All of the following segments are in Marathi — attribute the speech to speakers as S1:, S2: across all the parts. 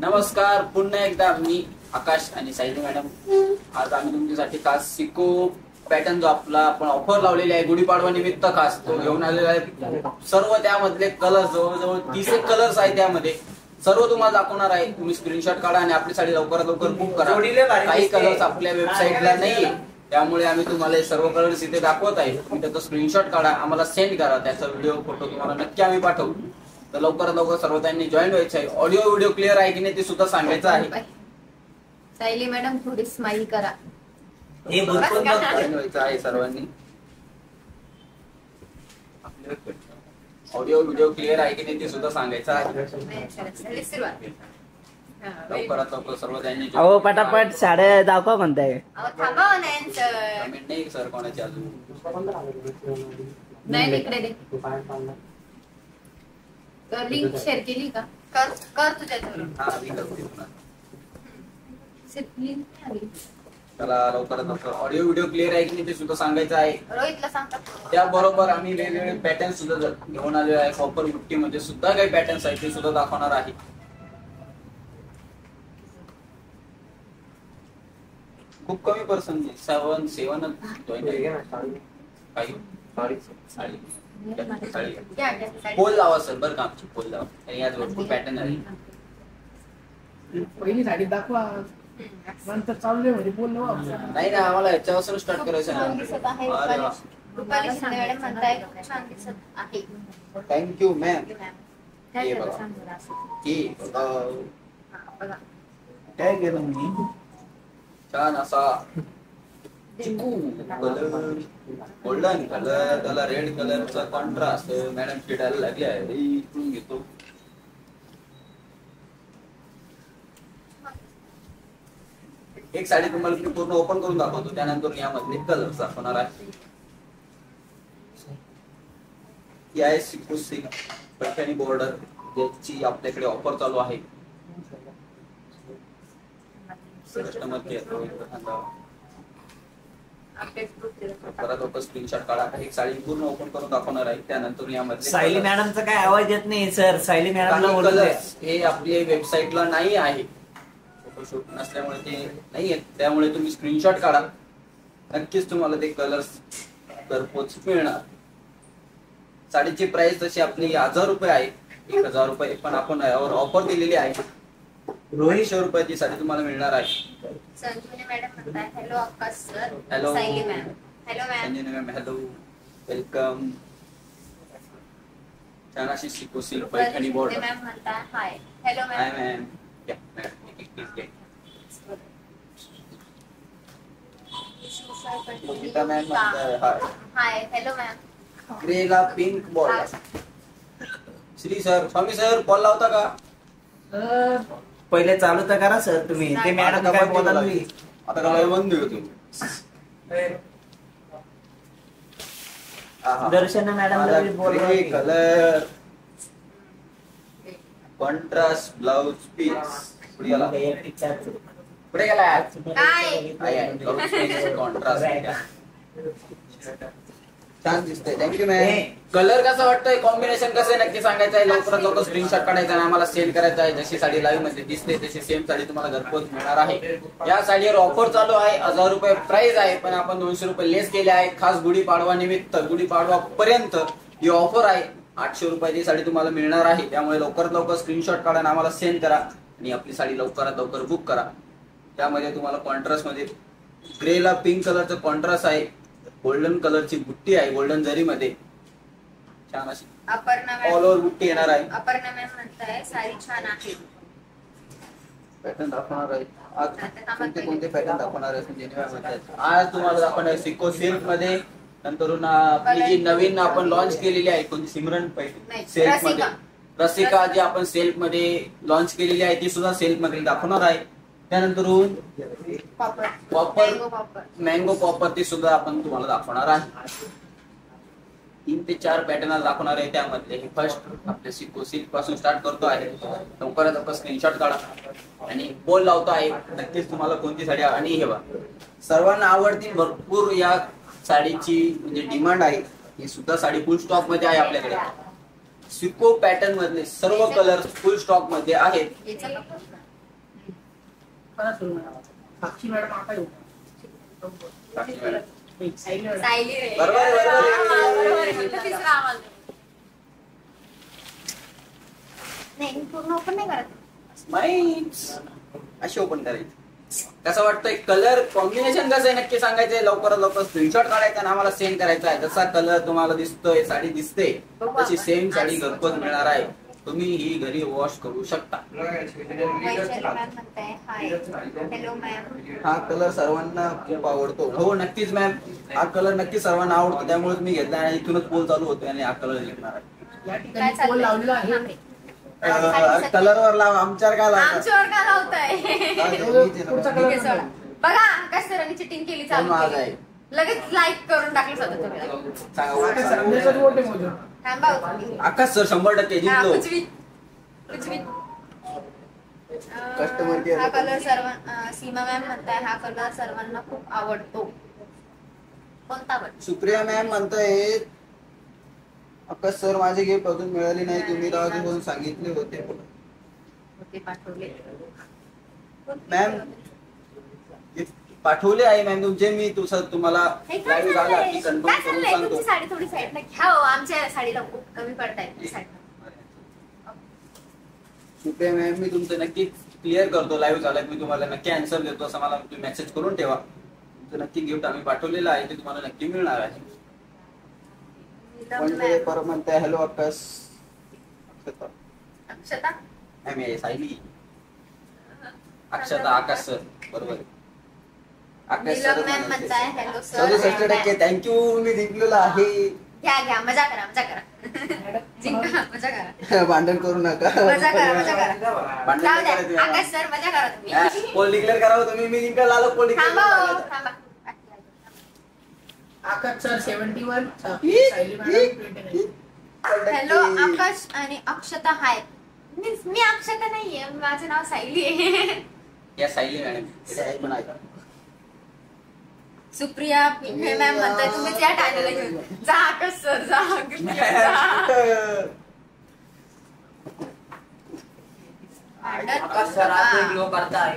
S1: नमस्कार, पुन्हा एकदा मी आकाश आणि सायली मॅडम. आज आम्ही तुमच्यासाठी खास सिको पॅटर्न जो आपला आपण ऑफर लावलेली आहे गुढीपाडवा निमित्त खास तो घेऊन आलेला आहे. सर्व त्यामधले कलर जवळजवळ 30 कलर्स आहेत. त्यामध्ये सर्व तुम्हाला दाखवणार आहे. तुम्ही स्क्रीनशॉट काढा आणि आपली साडी लवकरात लवकर बुक करा. काही कलर्स आपल्या वेबसाईटला नाहीये, त्यामुळे आम्ही तुम्हाला हे सर्व कलर्स इथे दाखवत आहे. तुम्ही त्याचा स्क्रीनशॉट काढा, आम्हाला सेंड करा. त्याचा व्हिडिओ फोटो तुम्हाला नक्की आम्ही पाठवू. तर लवकरात लवकर सर्व त्यांनी जॉईन व्हायचं आहे. ऑडिओ व्हिडिओ क्लिअर आहे की नाही ते सुद्धा सांगायचं आहे.
S2: सायली मॅडम थोडी स्माइल करा.
S1: हे भरपूर जॉईन व्हायचं आहे सर्वांनी. ऑडिओ व्हिडिओ क्लिअर आहे की नाही ते सुद्धा सांगायचं आहे. लवकरात लवकर सर्व त्यांनी
S3: अहो पटापट साड्या दाखवा म्हणताय.
S2: थांबा सर,
S1: कमेंट नाही सर कोणाची अजून
S2: नाही. इकडे दे लिंक शेअर केली का? कर तुझ्याजवळ.
S1: हा मी करते पुन्हा.
S2: लिंक नाही आली.
S1: त्याला लवकरात लवकर ऑडिओ व्हिडिओ क्लिअर आहे की नाही ते सुद्धा सांगायचं आहे.
S2: रोहितला सांगता.
S1: त्याबरोबर आम्ही वेगवेगळे पॅटर्न सुद्धा घेऊन आलेलो आहे. कॉपर बुट्टी मध्ये सुद्धा काही पॅटर्न्स आहेत ते सुद्धा दाखवणार आहे. खूप कमी पर्सेंट 7 पोल लावा सर, बरं का आमची पोल लावा. आणि यात भरपूर पॅटर्न आहे.
S4: पहिली साडी दाखवा, नंतर चालले म्हणजे बोललो.
S1: नाही ना, आम्हाला याच्यापासून स्टार्ट करायचं ना.
S2: रुपाली शिंदे मॅडम म्हणताय छान दिसत आहे.
S1: Thank you ma'am.
S2: काय
S1: केलं मी छान असा चिकू कलर, गोल्डन कलर, त्याला रेड कलरचा कॉन्ट्रास्ट मॅडम फिटायला लागले आहे. इथून घेतो. एक साडी तुम्हाला मी पूर्ण ओपन करून दाखवतो, त्यानंतर यामधले कलर्स दाखवणार आहे. ही आहे सिको सिल्क पैठणी बॉर्डर, ज्याची आपल्याकडे ऑफर चालू आहे. कस्टमर केअर परत स्क्रीनशॉट काढा. एक साडी पूर्ण ओपन करून दाखवणार आहे. त्यानंतर यामध्ये
S3: सायली मॅडमचा काय आवाज येत नाही सर. सायली मॅडमला
S1: कलर्स हे आपल्या वेबसाईटला नाही आहे, फोटोशूट नसल्यामुळे ते नाही आहेत. त्यामुळे तुम्ही स्क्रीनशॉट काढा, नक्कीच तुम्हाला ते कलर्स घरपोच मिळणार. साडीची प्राइस तशी आपली 1000 रुपये आहे, 1000 रुपये, पण आपण यावर ऑफर दिलेली आहे. 200 रुपयाची साडी तुम्हाला मिळणार आहे.
S2: संजीवनी मॅडम म्हणताय hello Akash sir.
S1: Hello
S2: Sayali ma'am. Hello ma'am.
S1: Sanjivani ma'am hello, welcome. छान अशी सिको सिल्क पैठणी बॉर्डर.
S2: मॅम म्हणताय hi. Hello ma'am.
S1: Hi ma'am. या मॅम. गीता मॅम म्हणताय हाय.
S2: हाय. Hello ma'am.
S1: ग्रेला pink border. Shri sir, Swami sir call लावता का?
S3: पहिले चालू तर करा सर तुम्ही. ते मॅडम काय बोलायला लागली.
S1: आता काय बंद होतो.
S3: दर्शन मॅडम बोलले
S1: कलर कॉन्ट्रास्ट ब्लाउज पीस पुढे गेला कॉन्ट्रास्ट छान दिसतंय. Thank you ma'am. कलर कसा वाटतोय, कॉम्बिनेशन कसं आहे नक्की सांगायचं आहे. लवकरात लवकर स्क्रीनशॉट काढायचा आणि आम्हाला सेंड करायचा आहे. जशी साडी लाईव्ह मध्ये दिसते तशी सेम साडी तुम्हाला घरपोच मिळणार आहे. या साडीवर ऑफर चालू आहे. 1000 रुपये प्राइस आहे, पण आपण 200 रुपये लेस केले आहे. खास गुढीपाडवा निमित्त, गुढीपाडवा पर्यंत ही ऑफर आहे. 800 रुपयाची साडी तुम्हाला मिळणार आहे. त्यामुळे लवकरात लवकर स्क्रीनशॉट काढा आणि आम्हाला सेंड करा आणि आपली साडी लवकरात लवकर बुक करा. त्यामध्ये तुम्हाला कॉन्ट्रास्ट मध्ये ग्रेला पिंक कलरचं कॉन्ट्रास्ट आहे. गोल्डन कलरची बुट्टी आहे, गोल्डन जरी मध्ये छान अशी ऑल ओव्हर बुट्टी येणार आहे.
S2: अपर्णा मॅम म्हणताय साडी छान आहे.
S1: पॅटर्न दाखवणार आहे आज. कोणते पॅटर्न दाखवणार आहे? आज तुम्हाला दाखवणार आहे सिको सिल्क मध्ये. नंतर आपली जी नवीन आपण लॉन्च केलेली आहे कोणती सिमरन सेल्फ मध्ये, रसिका जी आपण सेल्फ मध्ये लॉन्च केलेली आहे ती सुद्धा सेल्फ मध्ये दाखवणार आहे. त्यानंतर कॉपर मँगो कॉपर ती सुद्धा आपण तुम्हाला दाखवणार आहे. 3 ते 4 पॅटर्न दाखवणार आहे. त्यामध्ये फर्स्ट आपल्या सिको सिल्क पासून स्टार्ट करतो आहे. लवकरात लवकर स्क्रीनशॉट काढा आणि बोल लावतो आहे. नक्कीच तुम्हाला कोणती साडी आणि हे बघा सर्वांना आवडतील. भरपूर या साडीची म्हणजे डिमांड आहे. ही सुद्धा साडी फुल स्टॉक मध्ये आहे आपल्याकडे. सिको पॅटर्न मधले सर्व कलर फुल स्टॉक मध्ये आहेत.
S4: खरंच बोलू नका. साक्षी मॅडम आता येऊ.
S1: साक्षी मॅडम.
S4: सायली मॅडम.
S2: सायली रे.
S1: बरोबर आहे, बरोबर आहे.
S2: हा, बरोबर आहे. म्हणलं तिसरं आम्हाला. नाही मी पूर्ण ओपन नाही करत.
S1: माईक्स अशी ओपन करायची. कसं वाटतंय कलर कॉम्बिनेशन कसं आहे नक्की सांगायचंय. लवकरात लवकर स्क्रीनशॉट काढायचा आणि आम्हाला सेंड करायचा आहे. जसा कलर तुम्हाला दिसतोय साडी दिसते तशी सेम साडी घरपोच मिळणार आहे. तुम्ही ही घरी वॉश करू शकता.
S2: वैशाली मॅम म्हणताय हाय. Hello ma'am.
S1: हा कलर सर्वांना खूप आवडतो. हो नक्कीच मॅम, हा कलर नक्की सर्वांना आवडतो. त्यामुळे मी घेतला आणि इथूनच पोल चालू होतोय आणि हा कलर घेणार आहे.
S4: या
S2: काय
S4: ठिकाणी पोल
S2: चाललंय?
S4: लावलेला आहे.
S1: कलरवर लाव. आमच्यावर काय लावतात?
S2: आमच्यावर का लावताय?
S4: पुढचा
S2: ठीक आहे,
S4: कलर
S2: सोडा. बघा आकाश सरांनी चिटिंग केली चालू
S1: कोण आज
S2: केली.
S1: आहे?
S2: लगेच लाईक करून टाकलं स्वतः तुम्ही.
S4: त्याच्यात वोट आहे मोजून.
S2: थांबा हो तुम्ही.
S1: आकाश सर 100%
S2: हा,
S1: जिंकलो.
S2: कुचवीत.
S1: Customer care.
S2: हा कलर सीमा मॅम म्हणताय हा कलर सर्वांना खूप आवडतो. कोणता आवडतो?
S1: सुप्रिया मॅम म्हणताय आकाश सर माझे गिफ्ट अजून मिळाले नाही. तुम्ही राहू म्हणून सांगितले होते.
S2: ते पाठवले.
S1: मॅम गिफ्ट पाठवले आहे मॅम तुमचे. मी तुम्हाला
S2: हे काय
S1: लाईव्ह झाला की
S2: चाललंय?
S1: कन्फर्म
S2: काय
S1: करून
S2: चाललंय?
S1: सांगतो.
S2: तुमची साडी थोडी साईडला घ्या हो. आमच्या साडीला खूप कमी पडताय साईडला.
S1: सुप्रिया मॅम मी तुमचं नक्की क्लिअर करतो. लाईव्ह झाला मी तुम्हाला नक्की आन्सर देतो. असं मला तुम्ही मेसेज करून ठेवा. तुमचं नक्की गिफ्ट आम्ही पाठवलेलं आहे ते तुम्हाला नक्की मिळणार आहे. परत म्हणताय हॅलो आकाश.
S2: अक्षता
S1: मॅम ये सायली. अक्षता आकाश सर बरोबर आहे. आकाश
S2: नीलम
S1: सर
S2: मॅम म्हणताय हॅलो सर.
S1: 67% थँक्यू. मी जिंकलेलो आहे.
S2: घ्या मजा करा मजा करा. जिंका मजा करा.
S1: भांडण करू नका.
S2: मजा करा मजा करा.
S1: भांडण
S2: जाऊ
S1: नाही
S2: द्या
S1: करायचं.
S2: आकाश सर मजा करा तुम्ही.
S1: पोल डिक्लेअर करावं तुम्ही. मी जिंकायला आलो. पोल
S2: थांबा हो,
S1: डिक्लेअर
S2: थांबा.
S4: आकाश सर 71. सायली मॅडम 29.
S2: हॅलो आकाश आणि अक्षता हाय. मी अक्षता नाहीये. माझं नाव सायली आहे.
S1: या सायली मॅडम पण आहे.
S2: सुप्रिया पिंपळे मॅम म्हणताय तुम्हीच या टायला घेऊन जा. आकाश सर जा.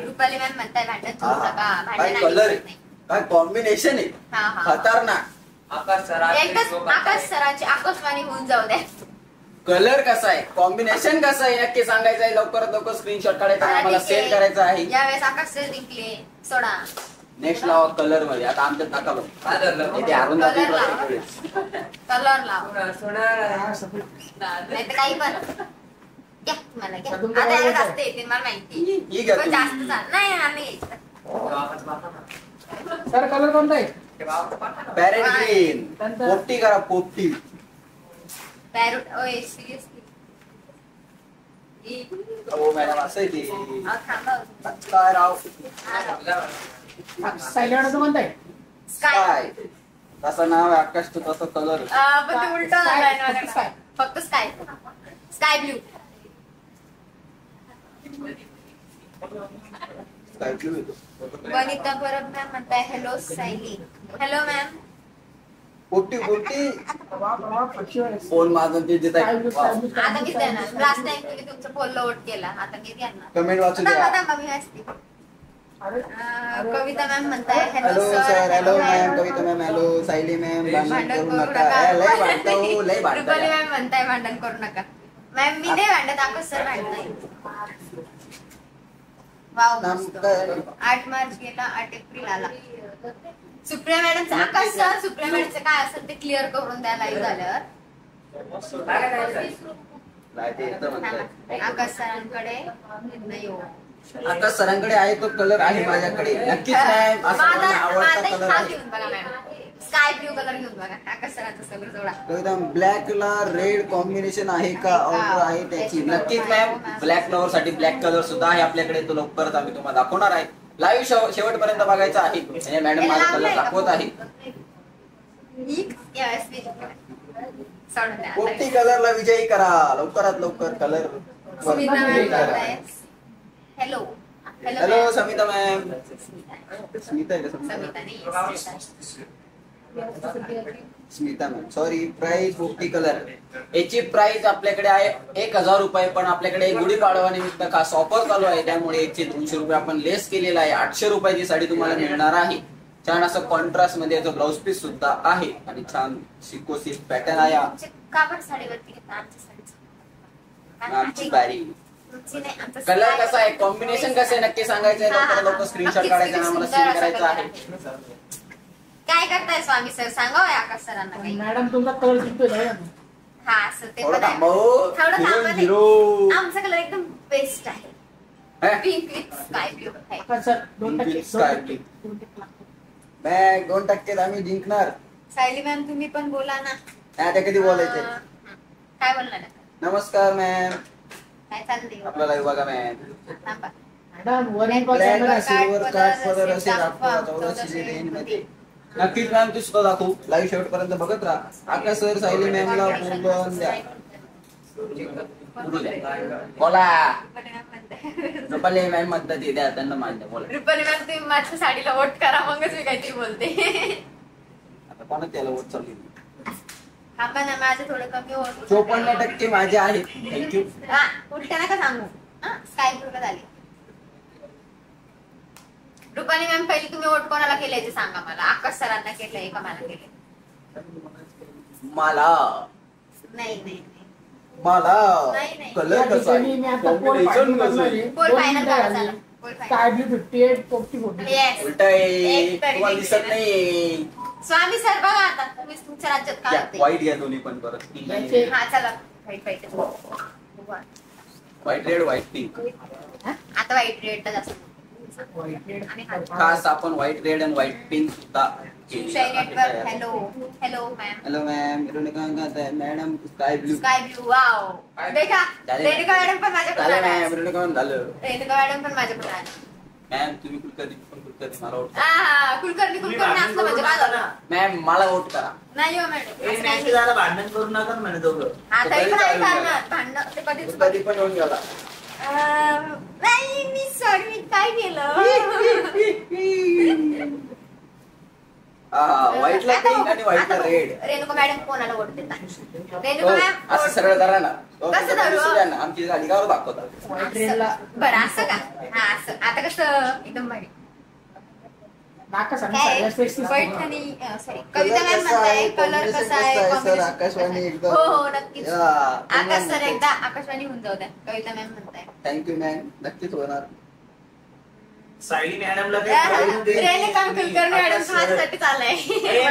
S2: रुपाली मॅम म्हणताय भांडण करू नका. भांडण
S1: कलर
S2: नाही.
S1: आहे काय कॉम्बिनेशन आहे.
S2: हा हा
S1: खतरनाक.
S2: एकच आकाश सरांची आकाशवाणी होऊन जाऊ द्या.
S1: कलर कसा आहे कॉम्बिनेशन कसं आहे नक्की सांगायचं आहे. लवकरात लवकर स्क्रीनशॉट काढायचा आणि आम्हाला सेंड करायचा आहे.
S2: यावेळेस आकाश सर जिंकले. सोडा
S1: नेक्स्ट लावा कलर मध्ये. आता आमच्यात नका बघ. इथे हारून जातील प्रत्येक वेळेस.
S2: कलर लाव नाही तर काही पण घ्या. तुम्हाला घ्या. आता याला जास्त येते मला माहिती.
S1: ही घ्या
S2: पण
S1: तुम्ही.
S2: जास्त चाल नाही आम्ही
S4: सर कलर कोणता आहे?
S1: Parrot green. पोपटी करा पोपटी.
S2: पॅरोट. ओय सिरियसली
S1: हो मॅडम असं आहे ते.
S2: थांबा.
S1: काय राव
S4: सायली मॅडम कोणता आहे?
S1: काय तसं नाव आहे आकाश तो तसं कलर.
S2: पण ते उलट झालंय ना माझ्याकडे. फक्त स्काय स्काय ब्ल्यू.
S1: काय ब्लू येतो.
S2: वनिता परब मॅम म्हणताय हॅलो सायली. Hello ma'am.
S1: पोपटी पोपटी.
S4: पक्षीवर
S1: फोन माझं ते देत आहे.
S2: आता मीच देणार. लास्ट टाइम तुम्ही तुमचं पोल वोट केला. आता मी देणार.
S1: कमेंट वाचू द्या.
S2: थांबा मी असते. कविता मॅम म्हणताय
S1: hello
S2: hello
S1: sir.
S2: Sir.
S1: Hello ma'am. Kavita ma'am. Hello Sayali ma'am. भांडण करू नका. लय भांडता हो लय
S2: रुपाली
S1: भांडता.
S2: मॅम म्हणताय भांडण करू नका. मॅम मी नाही भांडत. आकाश सर भांडताय. वाव मस्त. 8 मार्च गेला 8 एप्रिल आला. सुप्रिया मॅडमचं आकाश सर सुप्रिया मॅडमचं काय असेल ते क्लिअर करून द्या लाईव्ह झाल्यावर.
S1: नाही ते येतं म्हणतात.
S2: आकाश सरांकडे नाही हो.
S1: आकाश सरांकडे आहे तो कलर आहे माझ्याकडे. नक्कीच मॅम. असा मला आवडता कलर
S2: हा
S1: आहे.
S2: घेऊन बघा मॅम. स्काय ब्ल्यू कलर घेऊन बघा. आकाश सरांचं सगळं जोडा.
S1: एकदम ब्लॅक ला रेड कॉम्बिनेशन आहे का ऑर्डर आहे त्याची. नक्कीच मॅम. ब्लॅक फ्लॉवर साठी ब्लॅक कलर सुद्धा आहे आपल्याकडे. तो लवकरच आम्ही तुम्हाला दाखवणार आहे. लाईव्ह शेवटपर्यंत बघायचा आहे. म्हणजे मॅडम माझा कलर दाखवत आहे. पोपटी कलरला विजयी करा लवकरात लवकर. Colour
S2: hello
S1: hello Samita ma'am. Smita आहे का
S2: समिता
S1: समिता.
S2: नाही.
S1: Smita ma'am sorry, price 50 colour. याची प्राइस आपल्याकडे आहे 1000 रुपये, पण आपल्याकडे गुढीपाडवा निमित्त खास ऑफर चालू आहे, त्यामुळे याचे 200 रुपये आपण लेस केलेला आहे. 800 रुपयाची साडी तुम्हाला मिळणार आहे. छान असं कॉन्ट्रास्ट मध्ये याचं ब्लाउज पीस सुद्धा आहे आणि छान सिकोसिस पॅटर्न आहे.
S2: कापड साडीवरती घेतला आमच्या साडीचं.
S1: आमची बारी.
S2: तुमची नाही, आमचं
S1: कलर
S2: साडी.
S1: कसा आहे, कॉम्बिनेशन कसं आहे नक्की सांगायचं आहे. लवकर लवकर स्क्रीनशॉट काढायचा आणि आम्हाला सेंड करायचा आहे.
S2: काय करताय स्वामी सर, सांगा आकाश सरांना काही.
S4: मॅडम तुमचा कलर दिसतोय ना?
S2: हा असं ते
S1: थोडं
S2: पण आहे.
S1: थांबव.
S2: थोडं थांबा नाही.
S1: हिरो.
S2: आमचा कलर एकदम बेस्ट आहे.
S1: हे?
S2: पिंक विथ स्काय ब्लू आहे.
S4: Akash sir 2%.
S1: Sky blue. Bag 2% आम्ही जिंकणार.
S2: सायली मॅम तुम्ही पण बोला ना.
S1: आता कधी बोलायचे.
S2: काय बोलणार आहे?
S1: नमस्कार मॅम,
S2: काय चाललंय?
S1: आपला लाईव्ह बघा मॅम.
S2: थांबा.
S4: Madam one
S2: Black
S4: call
S1: black
S2: color,
S1: silver
S2: card
S1: card
S2: color,
S1: colour असे
S2: silver,
S1: दाखवा.
S2: silver,
S1: 1400 रेंज मध्ये.
S2: silver.
S1: नक्कीच मॅम तू सुद्धा दाखवू. लाईव्ह शेवट पर्यंत बघत राहा. आकाश सर सायली मॅमला बोलून द्या. बोलू द्या. बोला. रुपाली मॅम म्हणतात ते द्या त्यांना मान्य. बोला.
S2: रुपाली मॅम तुम्ही माझ्या साडीला वोट करा, मगच मी काहीतरी बोलते.
S1: आता कोणा त्याला वोट चालली.
S2: थांबा ना, माझं थोडं कमी होत.
S1: 54% माझे आहेत. थँक्यू.
S2: हा उलट्या नका सांगू. स्काय ब्लू का झाली. रुपाली मॅम पहिली तुम्ही वोट कोणाला केले ते सांगा मला. आकाश सरांना केलंय का मला केले?
S1: मला
S2: नाही नाही
S1: मला
S2: नाही, नाही.
S1: कलर कसा आहे,
S4: मी आता पोल
S1: कॉम्बिनेशन
S4: फायनल
S1: कसं आहे.
S2: पोल फायनल करा चला. Poll
S4: sky
S2: final.
S4: Blue 58 40 40.
S2: Yes.
S1: उलट आहे.
S2: एक तरी
S1: तुम्हाला दिसत
S2: जिंकले.
S1: नाही.
S2: स्वामी सर बघा आता तुम्ही तुमच्या राज्यात काय होते.
S1: व्हाईट घ्या दोन्ही पण परत.
S4: याचे-
S2: हा चला white white.
S1: White red white pink.
S2: आता व्हाईट रेड जास्त.
S4: White red.
S2: आणि हा
S1: खास आपण व्हाईट रेड आणि व्हाईट पिंक सुद्धा
S2: Shivshahi network. Hello hello ma'am.
S1: Hello ma'am, madam sky blue.
S2: Sky blue wow. देखा
S1: झाले
S2: रेणुका मॅडम पण माझ्याकडे
S1: झालं
S2: आल्या.
S1: मॅम, रेणुका झालं.
S2: रेणुका मॅडम पण माझ्याकडे आल्या.
S1: मॅम तुम्ही कुलकर्णी पण कुलकर्णी मला वोट
S2: हा कुलकर्णी असलं म्हणजे माझं.
S1: मॅम मला वोट करा.
S2: नाही हो मॅडम असं नाही.
S3: भांडण करू नका ना म्हणे दोघं.
S2: हा तरी पण आहे करणार. भांडणं ते कधीच
S1: कधी पण येऊन गेला.
S2: नाही मी सॉरी मी काय केलं.
S1: व्हाईटला
S2: आता
S1: पिंक आणि व्हाईटला
S2: आता
S1: रेड.
S2: रेणुका मॅडम कोणाला वोट देतात? रेणुका मॅम
S1: असं सरळ करा ना.
S2: कसं धरू?
S1: दिसू द्या ना, आमची गाडी गाव दाखवतात.
S4: White red ला
S2: बरं असं का? हा असं आता कसं एकदम भारी.
S4: आकाश आणि
S2: काय
S4: सायला स्पेक्स
S2: वाईट आणि सॉरी कविता मॅम म्हणताय कलर कसा आहे
S1: सर
S2: combination
S1: आकाशवाणी
S2: कसा आहे?
S1: एकदम.
S2: हो हो नक्कीच.
S1: या,
S2: आकाश सर एकदा आकाशवाणी होऊन जाऊ द्या. कविता मॅम म्हणताय.
S1: थँक्यू मॅम, नक्कीच होणार.
S3: सायली मॅडमला
S2: रेणुका कुलकर्णी मॅडम माझ्यासाठी चाललंय.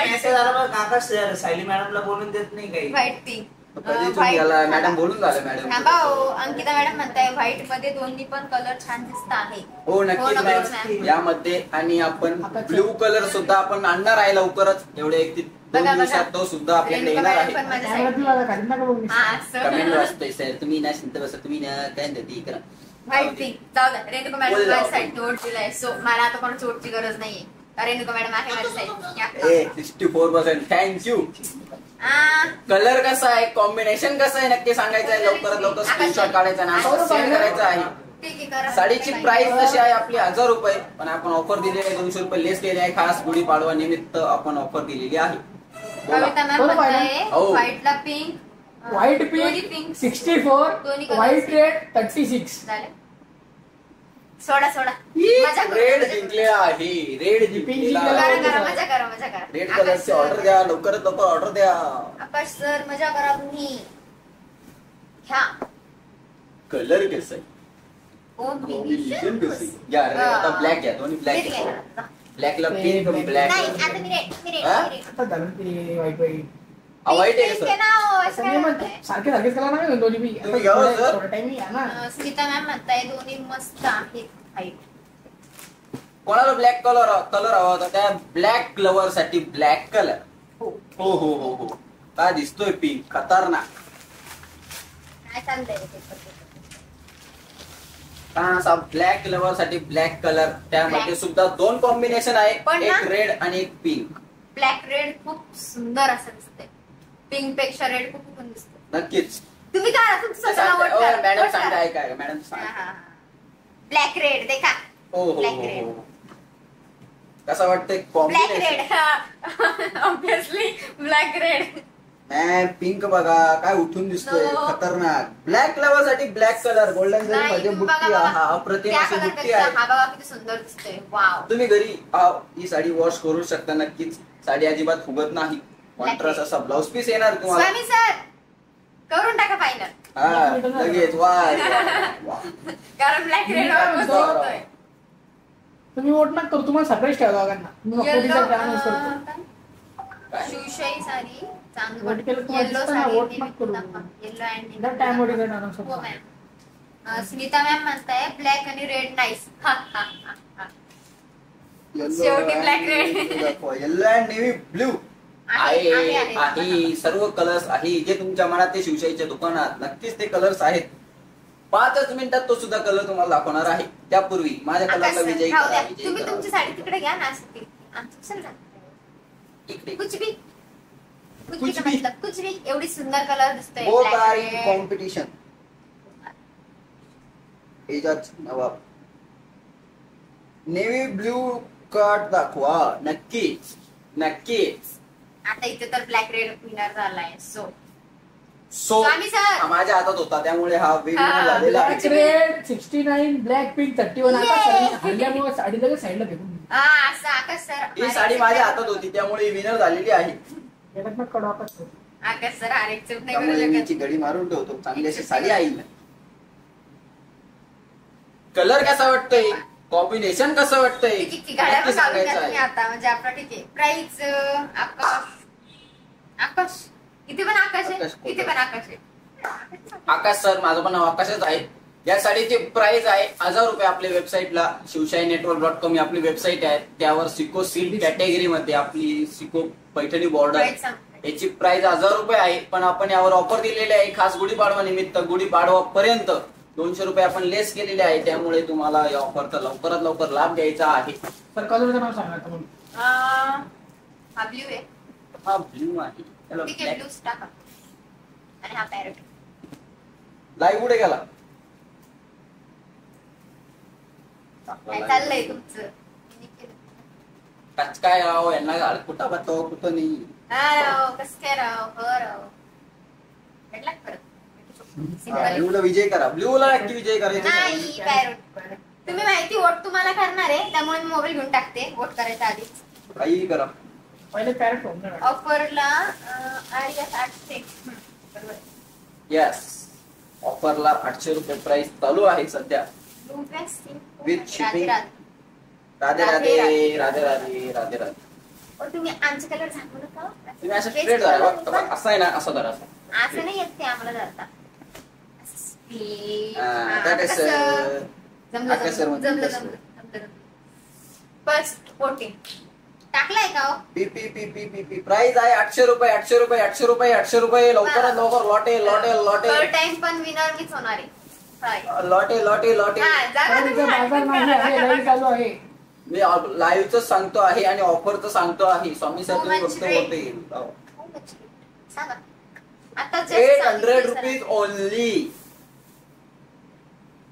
S3: मेसेज आला बघ आकाश सर सायली मॅडमला बोलून देत नाही काही.
S2: White pink.
S1: कधी तुम्ही गेला मॅडम बोलून झालं मॅडम.
S2: थांबा हो अंकिता मॅडम म्हणताय व्हाईट मध्ये दोन्ही पण कलर छान दिसत आहे.
S1: हो नक्कीच
S2: नक्कीच
S1: मॅम,
S2: मॅम.
S1: यामध्ये आणि आपण ब्ल्यू कलर सुद्धा आपण आणणार आहे लवकरच. एवढे 1 ते 2
S2: बघा,
S1: दिवसात तो सुद्धा आपल्याकडे
S2: रेणुका
S1: येणार
S2: मॅडम पण
S1: आहे.
S2: माझ्या
S4: कॅमेरा
S2: side.
S4: तुला खाली नका बघू.
S2: हा असं.
S1: कमेंट वाचतोय सर, तुम्ही ना शिंत बसा, तुम्ही ना काय म्हणते करा.
S2: व्हाईट पिंक जाऊ द्या. रेणुका मॅडम
S1: बोल जाऊ.
S2: माझ्या साईड वोट दिलाय. सो मला आता कोणाची वोटची गरज नाहीये. रेणुका मॅडम आहे माझ्या साईड.
S1: ए 64%, थँक्यू. कलर कसा आहे, कॉम्बिनेशन कसं आहे नक्की सांगायचं आहे. लवकरात लवकर स्क्रीनशॉट काढायचा ना सेंड करायचा आहे.
S2: ठीक आहे करा.
S1: साडीची प्राइस जशी आहे आपली 1000 रुपये, पण आपण ऑफर दिलेली आहे 200 रुपये लेस केले आहे. खास गुढीपाडवा निमित्त आपण ऑफर दिलेली आहे. बोला.
S2: कविता मॅम
S4: बरोबर आहे ना?
S2: म्हणताय
S1: हो.
S2: व्हाईटला पिंक.
S4: व्हाईट
S2: दोन्ही
S4: पिंक
S2: pink.
S4: 64
S2: दोन्ही colors.
S4: White red 36.
S2: झाले. सोडा सोडा मजा करू,
S1: रेड
S2: मजा करू.
S1: जिंकलेला आहे. रेड जिंकलेला
S2: करा
S1: आहे.
S2: करा मजा करा मजा करा.
S1: रेड
S2: आकाश
S1: कलरची
S2: sir,
S1: ऑर्डर द्या, लवकरात लवकर ऑर्डर द्या.
S2: आकाश सर मजा करा तुम्ही. ह्या
S1: कलर कसं आहे,
S2: कॉम्बिनेशन
S1: कसं आहे. घ्या रे, आता ब्लॅक घ्या, दोन्ही ब्लॅक ब्लॅकला पिंक ब्लॅक.
S2: नाही आता मी रेड मी रेड
S1: हा?
S2: मी रेड.
S4: आता झालं ते व्हाईट व्हाईट.
S1: व्हाईट आहे
S2: Pink
S1: कसं
S2: आहे ना हो, असं
S4: असं
S2: काय
S4: नाही
S2: म्हणताय?
S4: म्हणत सारखे सारखेच कलर नाही दोन्ही बी.
S1: तुम्ही घ्या हो, sir.
S4: थोडा टाइम या ना.
S2: स्मिता मॅम म्हणताय दोन्ही मस्त आहेत. व्हाईट
S1: कोणाला ब्लॅक कलर हवा होता त्या ब्लॅक लवर साठी ब्लॅक कलर.
S2: हो
S1: हो हो हो हो काय दिसतोय पिंक खतरनाक.
S2: काय चाललंय ते पद्धत?
S1: कारण असा ब्लॅक लवर साठी ब्लॅक कलर, त्यामध्ये
S2: Black.
S1: सुद्धा 2 कॉम्बिनेशन आहे,
S2: पण ना-
S1: एक रेड आणि एक पिंक.
S2: ब्लॅक रेड खूप सुंदर असं दिसतंय. पिंक पेक्षा रेड खूप सुंदर दिसतंय.
S1: नक्कीच
S2: तुम्ही काय तुमचं स्वतःला vote करा.
S1: मॅडम
S2: vote
S1: सांगा
S2: करा.
S1: ऐका मॅडम सांगा.
S2: ब्लॅक रेड देखा.
S1: हो हो
S2: Black
S1: हो
S2: red.
S1: हो. कसा वाटतंय
S2: black
S1: combination?
S2: Red obviously black red.
S1: नाही पिंक बघा काय उठून दिसतोय
S2: No.
S1: खतरनाक. ब्लॅक लवर साठी ब्लॅक कलर गोल्डन जरी
S2: नाही,
S1: मध्ये
S2: तुम्ही
S1: बुट्टी
S2: बघा
S1: हा
S2: बघा.
S1: अप्रतिम
S2: त्या
S1: अशी बुट्टी
S2: कलरपेक्षा
S1: आहे.
S2: हा बघा किती सुंदर दिसतोय. वाव.
S1: तुम्ही घरी ही साडी वॉश करू शकता नक्कीच. साडी अजिबात फुगत नाही. कॉन्ट्रास्ट असा ब्लाउज पीस येणार तुम्हाला.
S2: स्वामी सर करून टाका फायनल.
S1: हा लगेच वा.
S2: कारण ब्लॅक रेड ऑलमोस्ट होतोय.
S4: तुम्ही वोट नका करू, तुम्हाला सगळेच ठेवा दोघांना. मी अपोजिटचा प्लॅन करतो.
S2: शिवशाही साडी
S4: वोट केलं तुम्हाला
S2: येल्लो
S4: दिसतं ना,
S2: साडी
S4: वोट नका करू.
S2: येल्लो अँड
S4: जर टाइम वोट करणार
S2: हो
S4: असेल.
S2: मॅम. स्मिता मॅम म्हणताय ब्लॅक आणि रेड नाईस. शेवटी black red.
S1: Yellow and navy blue आहे. सर्व कलर्स आहे जे तुमच्या मनात ते शिवशाहीच्या दुकानात नक्कीच ते कलर्स आहेत. 5च मिनिटात तो सुद्धा कलर तुम्हाला दाखवणार आहे. त्यापूर्वी माझ्या कलरला विजयी करा, विजयी
S2: तुम्ही
S1: करा.
S2: तुमची साडी तिकडे घ्या ना. आमचं
S1: इकडे
S2: कुछ भी
S1: कुछ
S2: कुछ
S1: भी.
S2: मतलब कुछ भी एवढी सुंदर कलर दिसतोय.
S1: Both
S2: black
S1: are in
S2: red.
S1: Competition. Ejaz Nawab navy blue cut दाखवा. नक्कीच नक्कीच.
S2: आता इथे तर ब्लॅक रेड विनर झालाय. सो
S1: स्वामी
S2: सर
S1: माझ्या हातात होता त्यामुळे हा वेग
S2: हा,
S1: झालेला आहे.
S4: Black red 69, black pink 31. आता
S2: Yay.
S4: हल्ल्यामुळे साडी लगेच साईडला फेकून दिली.
S2: हा असं आकाश सर
S1: ही साडी माझ्या हातात होती त्यामुळे विनर झालेली आहे.
S4: याच्यात मग कडू आकाश करू.
S2: आकाश सर हर एक चूक नाही
S1: त्यामुळे
S2: करू
S1: मी
S2: शकत.
S1: ची गडी मारून ठेवतो. चांगली अशी साडी आहे. कलर कसा वाटतोय? कॉम्बिनेशन कसं वाटतंय?
S2: ठीक गाड्या
S1: नक्की
S2: पण काढून
S1: सांगायचं
S2: द्या तुम्ही
S1: आहे.
S2: आता म्हणजे आपला ठीक आहे. प्राइस आकाश इथे पण आकाश आहे.
S1: आकाश कोण?
S2: इथे पण आकाश आहे.
S1: आकाश सर माझं पण नाव आकाशच आहे. या साडीची प्राइस आहे 1000 रुपये. आपल्या वेबसाईटला शिवशाहीनेटवर्क.com आपली वेबसाईट आहे. त्यावर सिको सिल्क कॅटेगरी मध्ये आपली सिको पैठणी बॉर्डर
S2: Price सांग.
S1: याची प्राइस 1000 रुपये आहे. पण आपण यावर ऑफर दिलेली आहे खास गुढीपाडवा निमित्त. गुढीपाडवा पर्यंत 200 रुपये आपण लेस केलेले आहे. त्यामुळे तुम्हाला या ऑफरचा लवकरात लवकर लाभ द्यायचा आहे.
S4: तर कलरचं नाव सांगा आता मला.
S2: हा ब्ल्यू आहे.
S1: हा ब्ल्यू आहे. त्याला
S2: ठीक आहे ब्ल्यू टाका. आणि हा पॅरेट.
S1: लाईव्ह कुठे गेला?
S2: काय चाललंय तुमचं?
S1: टच काय राव यांना घाल कुठं बघतो कुठं नाही.
S2: हा राव कसं काय राव हो राव भेटला का परत? सिंपल.
S1: ब्ल्यूला विजय करा. ब्ल्यूला नक्की विजय करायचं.
S2: नाही पॅरेट. तुम्ही माहिती वोट तुम्हाला करणार आहे त्यामुळे मी मोबाईल घेऊन टाकते वोट करायच्या आधीच.
S1: काही करा.
S4: पहिले पॅरेट ठेवून द्या.
S2: ऑफरला आर्यस 800. बरोबर.
S1: येस ऑफरला 800 रुपये प्राइस चालू आहे सध्या. With shipping. राधे राधे राधे राधे राधे राधे.
S2: तुम्ही आमचे कलर सांगू नका.
S1: तुम्ही असं स्ट्रेट धरा बघ. असं आहे ना असं धरा असं.
S2: असं नाही येत ते आम्हाला धरता.
S1: that is,
S2: फर्स्ट वोटिंग टाकलाय का हो?
S1: P P P P P P price आहे 800 रुपये 800 रुपये 800 रुपये 800 रुपये. लवकरात लवकर Lotte Lotte Lotte
S2: third time पण विनर मीच होणार आहे.
S1: Lotte Lotte Lotte.
S4: पण इथे बाजार नाही आहे, लाईव्ह चालू आहे.
S1: मी लाईव्हच सांगतो आहे आणि ऑफरचं सांगतो आहे. स्वामी सर तुम्ही फक्त बोलते
S2: सांगा आता
S1: 800 रुपीज ओनली.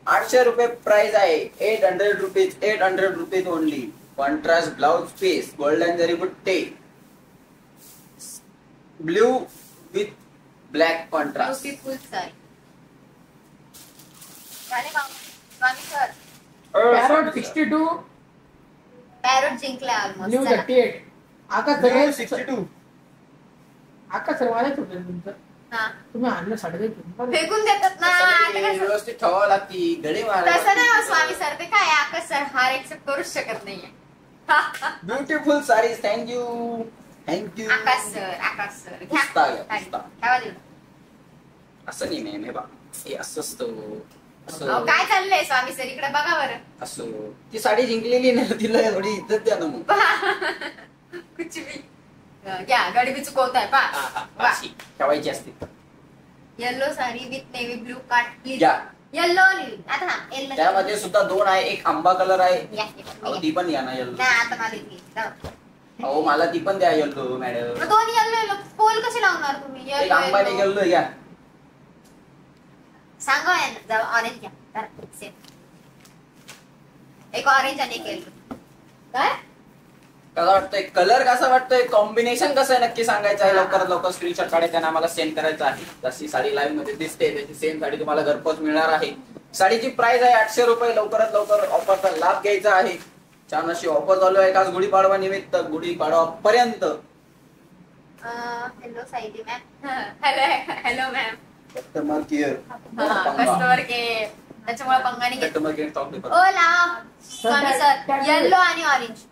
S1: 800 रुपये प्राइस आहे. 800 rupees only. Contrast blouse piece golden zari बुट्टे blue with black contrast.
S2: Beautiful sari. Swami sir
S4: parrot 62,
S2: parrot जिंकलाय almost.
S4: Blue 38. Akash sir
S1: 62.
S4: Akash sir माझ्याच होतं तुमचं.
S2: हा
S4: तुम्ही आणलं साडे
S2: फेकून देतात ना आता कसं?
S1: व्यवस्थित ठेवावं लागती. घडी
S2: तसं नाही हो
S1: मारा.
S2: स्वामी सर ते काय आकाश सर हार एक्सेप्ट करूच शकत नाहीये.
S1: Beautiful sari. Thank you thank you.
S2: Akash sir घ्या
S1: पुस्ता घ्या,
S2: साडी.
S1: पुस्ता.
S2: ठेवा देऊन.
S1: असं नाही मॅम हे बा हे असं असतं.
S2: अहो,
S1: असं
S2: काय चाललंय स्वामी सर इकडे बघा बरं.
S1: असं ती साडी जिंकलेली नाही तिला थोडी इज्जत द्या ना मग.
S2: कुछ भी घ्या गडी बी चुकवताय पा
S1: अशी ठेवायची असते.
S2: Yellow sari with navy blue काट
S1: घ्या.
S2: येल्लो आता हा येल्लो
S1: त्यामध्ये सुद्धा 2 आहे. एक आंबा कलर आहे.
S2: या,
S1: अहो ती पण घ्या ना येल्लो.
S2: नाही आता मला इथे जाऊ.
S1: अहो मला ती पण द्या येल्लो मॅडम.
S2: मग दोन येल्लो पोल कसे लावणार तुम्ही?
S1: एक
S2: येल्लो
S1: आंबाने येल्लो घ्या.
S2: सांगा जाऊ ऑरेंज घ्या जरा, सेम. एक ऑरेंज आणि एक येल्लो. काय
S1: कसं वाटतंय, कलर कसा वाटतोय, कॉम्बिनेशन कसं आहे नक्की सांगायचं आहे. लवकरात लवकर स्क्रीनशॉट काढायचा आणि आम्हाला सेंड करायचं आहे. जशी साडी लाईव्ह मध्ये दिसते त्याची सेम साडी तुम्हाला घरपोच मिळणार आहे. साडीची प्राइस आहे 800 रुपये. लवकरात लवकर ऑफरचा लाभ घ्यायचा आहे. छान अशी ऑफर चालू आहे आज गुढीपाडवा निमित्त, गुढीपाडवा पर्यंत.
S2: Hello Sayali ma'am. Hello ma'am.
S1: Customer care,
S2: customer care, त्याच्यामुळे पंगाने घेतलं.
S1: Customer care talk department.
S2: ओ लाव स्वामी सर, येलो आणि ऑरेंज.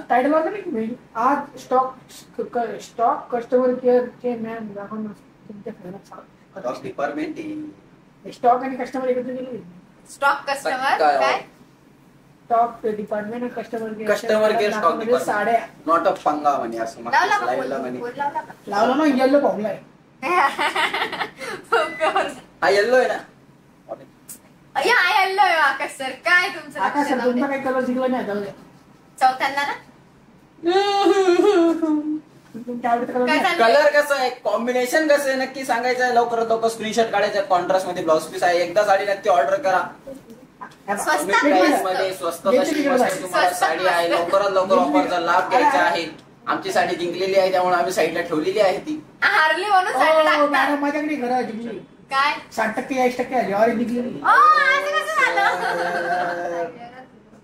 S4: टायटल वाटतं नाही तुम्ही आज स्टॉक कस्टमर केअर चे मॅम दाखवून तुमच्या
S1: टॉक डिपार्टमेंट
S4: स्टॉक आणि कस्टमर एकत्र केले.
S2: स्टॉक कस्टमर काय
S4: स्टॉक डिपार्टमेंट आणि customer care.
S1: Customer care stock department
S4: साड्या
S1: नॉट अ पंगा म्हणे असं
S2: लावला का
S1: लाईव्हला
S2: बोल
S1: म्हणे.
S2: बोल लावला का?
S4: लावला ना येल्लो पावलाय.
S1: हा येल्लो आहे ना.
S2: या येल्लो आहे आकाश सर. काय तुमचं
S4: आकाश
S2: लक्ष
S4: सर तुमचा
S2: नव्हतं?
S4: काही कलर शिकला नाही जाऊ द्या.
S2: चौथ्यांदा ना
S4: तुमच्या आवडीचा कलर
S2: काय
S4: नाही.
S2: चाललंय?
S1: कलर कसं आहे, कॉम्बिनेशन कसं आहे नक्की सांगायचं आहे. लवकरात लवकर स्क्रीनशॉट काढायचा. कॉन्ट्रास्ट मध्ये ब्लाउज पीस आहे. एकदा साडी नक्की ऑर्डर करा.
S2: स्वस्तात
S1: कमी प्राइस
S2: मस्त.
S1: मध्ये स्वस्त अशी मस्त तुम्हाला साडी आहे. लवकरात लवकर ऑफरचा लाभ घ्यायचा आहे. आमची साडी जिंकलेली आहे त्यामुळे आम्ही साईडला ठेवलेली आहे ती.
S2: हारली म्हणून साडी
S4: ओ,
S2: टाकतात.
S4: मॅडम माझ्याकडे घरा जिंकली
S2: काय
S4: 60% 80% आली ऑरेंज जिंकली.
S2: ओ असं कसं झालं?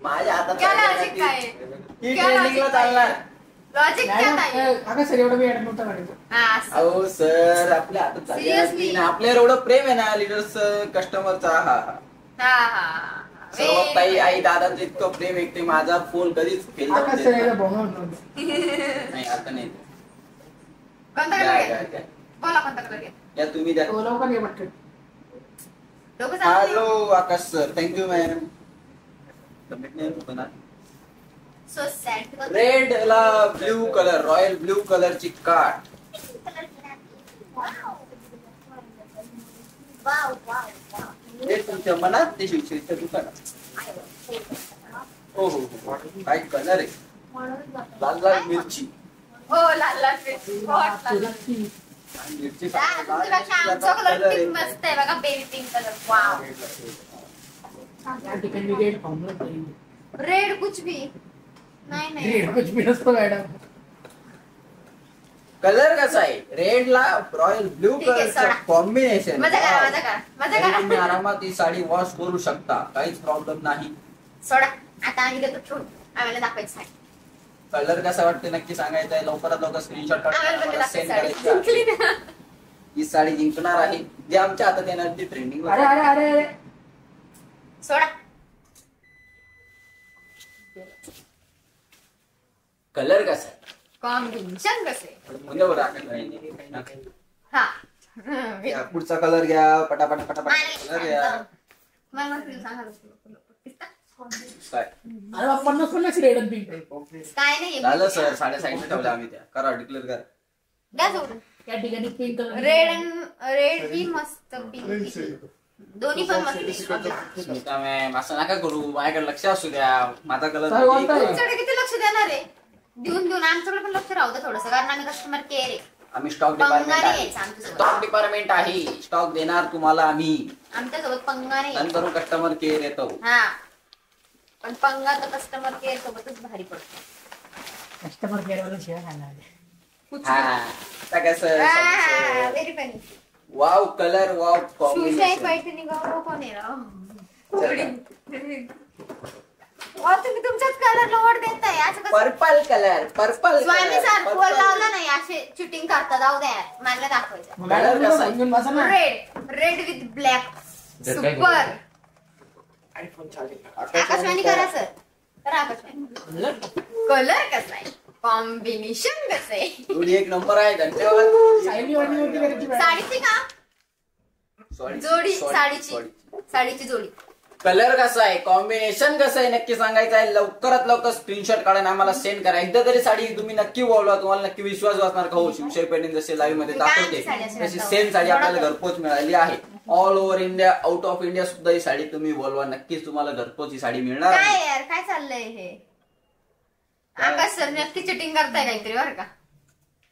S1: माझ्या हातात
S2: क्या
S1: साडी
S2: logic
S1: आहे
S2: काय?
S1: ती
S2: क्या
S1: ट्रेंडिंगला
S2: logic
S1: चालणार.
S2: लॉजिक काय नाही.
S4: आकाश सर एवढं मी ऍड नव्हता काढायचं.
S2: हा, असं.
S1: अहो सर आपल्या हातात साडी
S2: Seriously?
S1: असती ना. आपल्याला एवढं प्रेम आहे ना लिडर्स कस्टमरचा. हा
S2: हा हा
S1: सर्व ताई आई दादाचं इतकं प्रेम आहे ते माझा फोन कधीच फेल जाऊ
S4: आकाश
S1: देत
S4: सर
S1: नाही.
S4: एकदा बोंगा होतं.
S1: नाही आता नाही.
S2: कोणता
S1: काय,
S2: कलर
S1: काय, काय.
S2: बोला कोणता कलर घ्या.
S1: या तुम्ही द्या.
S4: तो लवकर ये पटकन.
S2: डोकं
S1: हॅलो
S2: चालू
S1: Akash sir, thank you ma'am.
S2: So sad.
S1: Red ला ब्ल्यू कलर, रॉयल ब्ल्यू कलरची काट.
S2: Wow wow wow.
S1: ते तुमच्या मनात ते शिवसेनेच्या दुकानात. हो हो हो. काय कलर आहे, लाल लाल मिरची.
S2: हो लाल लाल मिरची. हॉट लाल लाल.
S1: मिरची
S2: तुमच्यापेक्षा आमचा कलर पिंक मस्त आहे बघा. Baby pink colour. वाव.
S4: या ठिकाणी रेड पाहून
S2: रेड कुछ भी नाही नाही.
S4: रेड कुछ भी नसतो मॅडम.
S1: कलर कसा आहे, रेड ला रॉयल ब्ल्यू
S2: ठीक आहे,
S1: कलरचं
S2: सोडा.
S1: कॉम्बिनेशन.
S2: मजा करा मजा करा मजा
S1: तुम्ही
S2: करा.
S1: आरामात ही साडी वॉश करू शकता, काहीच प्रॉब्लेम नाही.
S2: सोडा आता आम्ही देतो ठेवून. आम्हाला दाखवायचं साडी.
S1: कलर कसा वाटतं नक्की सांगायचं आहे. लवकरात लवकर स्क्रीनशॉट
S2: आम्हाला पण
S1: काढून सेंड
S2: दाखवायची
S1: करायचा.
S2: साडी. जिंकली ना.
S1: ही साडी जिंकणार आहे. जे आमच्या हातात येणार ती ट्रेंडिंग.
S4: अरे अरे अरे अरे
S2: सोडा.
S1: कलर कसा आहे
S2: कॉम्बिनेशन कसे.
S1: म्हणजे बरं आकाश.
S2: हा
S1: या, पुढचा कलर घ्या पटापट पटापट. कलर घ्या.
S2: मला तुला सांगायला
S1: काय
S4: अरे बाप 50-50 रेड आणि पिंक.
S2: काय नाही
S1: झालं सर, साडे साईडला ठेवल्या आम्ही त्या. करा डिक्लेअर करा.
S2: द्या सोडून.
S4: या ठिकाणी पिंक कलर
S2: रेड बी मस्त पिंक दोन्ही पण मस्त.
S1: स्मिता मॅम असं नका करू, माझ्याकडे लक्ष असू द्या. माझा कलर
S4: काय बोलताय?
S2: तुमच्याकडे किती लक्ष देणार आहे. देऊन देऊन आमच्याकडे पण लक्ष राहू द्या थोडंसं. कारण आम्ही कस्टमर केअर आहे.
S1: आम्ही स्टॉक
S2: पंगा
S1: डिपार्टमेंट
S2: नाही
S1: आहे.
S2: यायचा आमच्यासोबत.
S1: स्टॉक डिपार्टमेंट आहे. स्टॉक देणार तुम्हाला आम्ही.
S2: आमच्यासोबत पंगा नाही यायचा.
S1: नंतर कस्टमर केअर येतो.
S2: हा पण पंगा तर कस्टमर केअर सोबतच भारी पडतो.
S4: कस्टमर केअर वाला शिवाय खायला.
S1: हा आता कसं
S2: very funny.
S1: Wow colour, wow
S2: सुशाई
S1: कॉम्बिनेशन.
S2: पैठणी गाव कोण आहे राव. तुम्ही तुमच्याच कलरला ओढ देताय असं कसं.
S1: पर्पल कलर, पर्पल
S2: स्वामी सर पोल लावला नाही असे चिटिंग करतात. जाऊ द्या मला दाखवायचं.
S4: मॅडम
S1: कसा आहे?
S4: घेऊन बसा ना.
S2: Red with black. Super. Akashvani करा सर. करा आकाशवाणी. कलर कसा आहे, कॉम्बिनेशन कसं आहे.
S1: जोडी एक नंबर आहे. धन्यवाद.
S4: सायली वाणी होती करायची मॅडम.
S2: साडीची का जोडी. साडीची जोडी.
S1: कलर कसा आहे, कॉम्बिनेशन कसं आहे नक्की सांगायचं आहे. लवकरात लवकर स्क्रीनशॉट काढून आम्हाला सेंड करा. एकदा तरी साडी तुम्ही नक्की बोलवा, तुम्हाला नक्की विश्वास बसणार का हो शिवशाही पैठणी जसे लाईव्ह मध्ये दाखवते तशी सेम साडी आपल्याला घरपोच मिळाली आहे. All over India, out of India सुद्धा ही साडी तुम्ही बोलवा, नक्कीच तुम्हाला घरपोच ही साडी मिळणार आहे.
S2: काय यार काय चाललंय हे. आकाश सर नक्की चिटिंग करताय काहीतरी बरं का.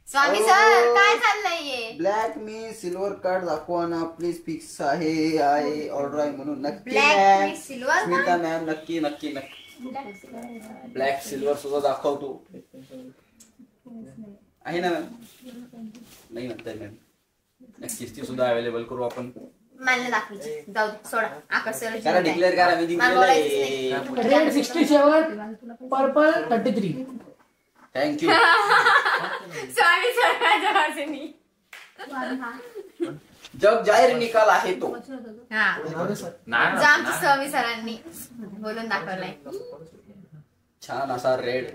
S2: स्वामी सर काय चाललंय हे.
S1: ब्लॅक मी सिल्वर कार्ड दाखवा ना प्लीज. फिक्स आहे ऑर्डर आहे म्हणून. नक्की
S2: ब्लॅक
S1: मॅम.
S2: मी सिल्वर
S1: स्मिता मॅम नक्की नक्की नक्की ब्लॅक सिल्वर सुद्धा दाखवतो आहे ना मॅम? नाही म्हणताय मॅम, नक्कीच ती सुद्धा अवेलेबल करू आपण.
S2: मला दाखवायची, जाऊ दे, सोडा. आकाश सर
S1: करा, डिक्लेअर करा, मी जिंकलेलो आहे.
S4: Red 67, purple 33.
S1: Thank you.
S2: Sorry sir, माझ्या बाजूनी.
S1: जग जाहीर निकाल आहे तो.
S2: हा, जाम स्वामी सरांनी बोलून दाखवलाय.
S1: छान असा रेड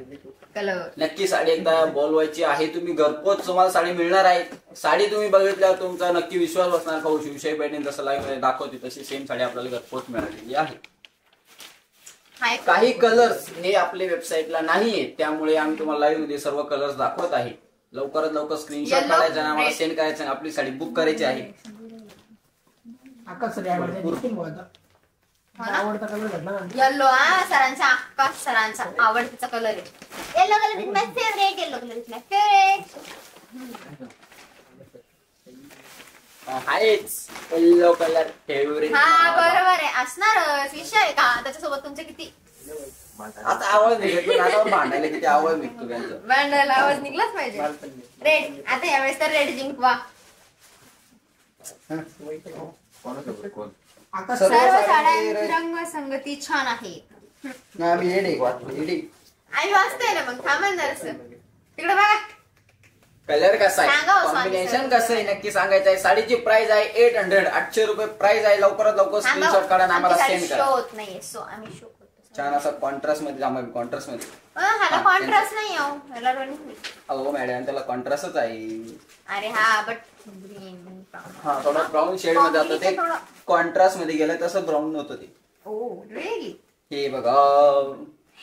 S2: कलर.
S1: नक्की साडी एकदा बोलवायची आहे. तुम्ही घरपोच तुम्हाला साडी मिळणार आहे. साडी तुम्ही बघितल्यावर तुमचा नक्की विश्वास बसणार. खाऊ शिवशाही पॅटर्न जसं लाईव्ह मध्ये दाखवते तशी सेम साडी आपल्याला घरपोच मिळालेली आहे. काही कलर्स हे आपल्या वेबसाईटला नाहीये, त्यामुळे आम्ही तुम्हाला लाईव्ह मध्ये सर्व कलर्स दाखवत आहे. लवकरात लवकर स्क्रीनशॉट काढायचा आणि आम्हाला सेंड करायचं आणि आपली साडी बुक करायची आहे.
S4: आकाश सर आवडता कलर घडला.
S2: येल्लो. हा, सरांचा, आकाश सरांचा आवडतीचा कलर आहे. Yellow colour is my favourite. Yellow colour is my favourite.
S1: आहेच येल्लो कलर फेवरेट.
S2: हा, बरोबर आहे, असणारच. विषय आहे का त्याच्यासोबत तुमचे किती
S1: आता आवाज निघतो ना, भांडायला किती आवाज निघतो त्यांचा.
S2: बँडला आवाज निघलाच पाहिजे. रेड. आता यावेळेस तर रेड जिंकवा.
S4: आकाश
S2: सर्व साड्यांची रंग संगती छान आहे.
S1: आम्ही येडे येडे.
S2: आम्ही वाचतोय ना, मग थांबा ना जरासं. तिकडे बघा.
S1: कलर कसा आहे,
S2: सांगा हो,
S1: कॉम्बिनेशन
S2: स्वामी
S1: कसं आहे नक्की सांगायचं आहे. साडीची प्राइस आहे 800, 800 रुपये प्राइस आहे. लवकरात लवकर स्क्रीनशॉट काढा आणि आम्हाला सेंड
S2: शो
S1: करा.
S2: होत नाहीये, सो आम्ही शो करतो.
S1: छान असा कॉन्ट्रास्ट मध्ये आम्ही कॉन्ट्रास्ट मध्ये.
S2: ह्याला कॉन्ट्रास्ट नाही हो, ह्याला रंग.
S1: हो मॅडम, त्याला कॉन्ट्रास्टच आहे.
S2: अरे हा, बट ग्रीन.
S1: हा, थोडा ब्राऊन शेड मध्ये जातं ते. कॉन्ट्रास्ट मध्ये गेलं तसं ब्राऊन नव्हतं ते.
S2: Oh really.
S1: हे बघा,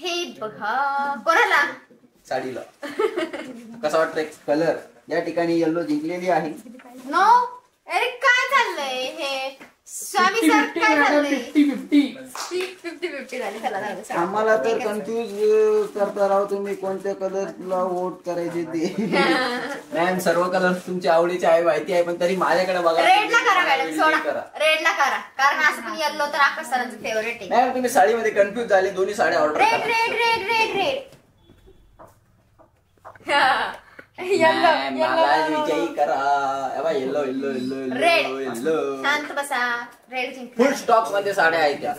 S2: हे बघा. कोणाला?
S1: साडीला कसा वाटतंय कलर. या ठिकाणी येल्लो जिंकलेली आहे.
S2: नो. अरे काय चाललंय हे स्वामी सर, काय चाललंय? 50-50 झाली. चला जाऊ दे.
S1: आम्हाला तर कन्फ्यूज करता राव तुम्ही कोणत्या कलरला वोट करायचे ते. मॅम, सर्व कलर तुमच्या आवडीचे आहे माहिती आहे, पण तरी माझ्याकडे बघा.
S2: रेडला करा मॅडम, सोडा.
S1: करा.
S2: रेडला करा, कारण असं पण येल्लो तर आकाश सरांचं फेवरेट आहे.
S1: मॅम, तुम्ही साडीमध्ये कन्फ्यूज झाले. दोन्ही साड्या ऑर्डर
S2: रेड
S1: करा.
S2: Red red red red.
S1: मला विजयी करा. Yellow yellow yellow
S2: red.
S1: Yellow yellow.
S2: शांत बसा. रेड
S1: फुल
S2: जिंकणार.
S1: स्टॉक मध्ये साड्या आहेत त्या.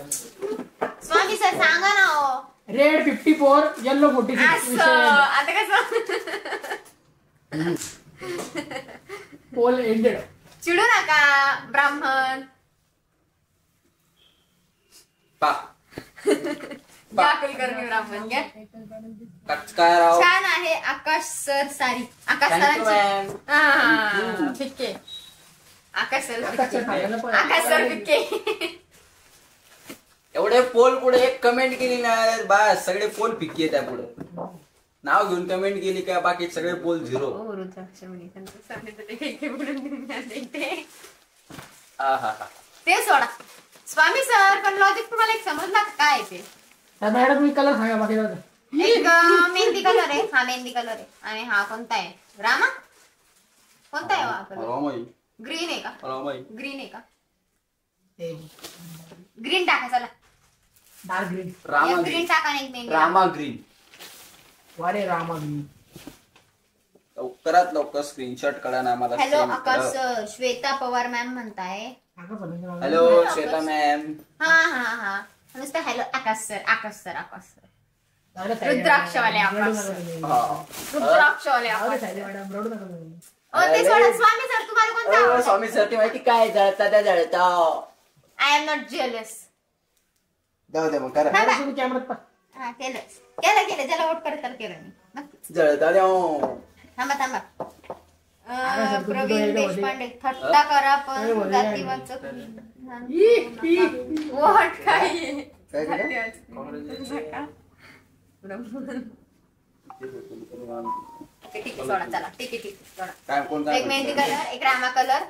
S2: स्वामी सर सांगा ना हो.
S4: Red 54, yellow 46.
S2: असं आता कसं
S4: पोल एंडेड.
S2: चिडू नका ब्राह्मण.
S1: पा
S2: घ्या कुलकर्णी ब्राह्मण, घ्या.
S1: काय राव.
S2: छान आहे Akash sir sari. Akash
S1: Thank you,
S2: सरांची.
S1: ma'am.
S2: हा, फिक्के. आकाश सर फिक्के. आकाश सर फिक्के.
S1: एवढे पोल पुढे एक कमेंट केली ना बस, सगळे पोल फिक्की आहे त्या पुढे. नाव घेऊन कमेंट केली का बाकी सगळे पोल 0.
S2: ओ रुद्राक्ष म्हणे त्यांचं सांगितलं ते फिक्के बोलून देते.
S1: आहा.
S2: ते सोडा स्वामी सर, पण लॉजिक तुम्हाला एक समजला का काय ते?
S4: मॅडम मी कलर सांगा बाकी जाऊ दे.
S2: एक मेहंदी कलर आहे. हा मेहंदी कलर आहे. आणि हा कोणता आहे? रामा. कोणता आहे हा कलर?
S1: रामाई.
S2: ग्रीन आहे का?
S1: रामाई.
S2: ग्रीन आहे का? ग्रीन टाका चला.
S4: Dark green.
S1: रामा
S2: ग्रीन टाका नाही मेहंदी.
S1: रामा ग्रीन.
S4: वारे रामा ग्रीन.
S1: लवकरात लवकर स्क्रीनशॉट काढा ना आम्हाला
S2: हॅलो
S1: send
S2: आकाश
S1: करा.
S2: श्वेता पवार मॅम म्हणताय.
S1: Hello Shweta ma'am.
S2: हा हा हा, नुसतं हॅलो आकाश सर, आकाश सर, आकाश सर. रुद्राक्षवाले आकाश सर. रुद्राक्षवाले आकाश सर. ते सोडा स्वामी सर, तुम्हाला कोणता आवडतो?
S1: स्वामी सर, ते माहिती काय जळता त्या जळता.
S2: I am not jealous.
S1: जाऊ दे मग करा.
S4: कॅमेरात
S2: हा केलं केलं केलं. ज्याला वोट करत त्याला केलं मी नक्की.
S1: जळता द्या.
S2: थांबा थांबा. प्रवीण देशपांडे, थट्टा करा पण जातीवाचक वोट काय ठीक आहे सोडा. चला ठीक आहे ठीक आहे सोडा. एक मेहंदी कलर, एक रामा कलर.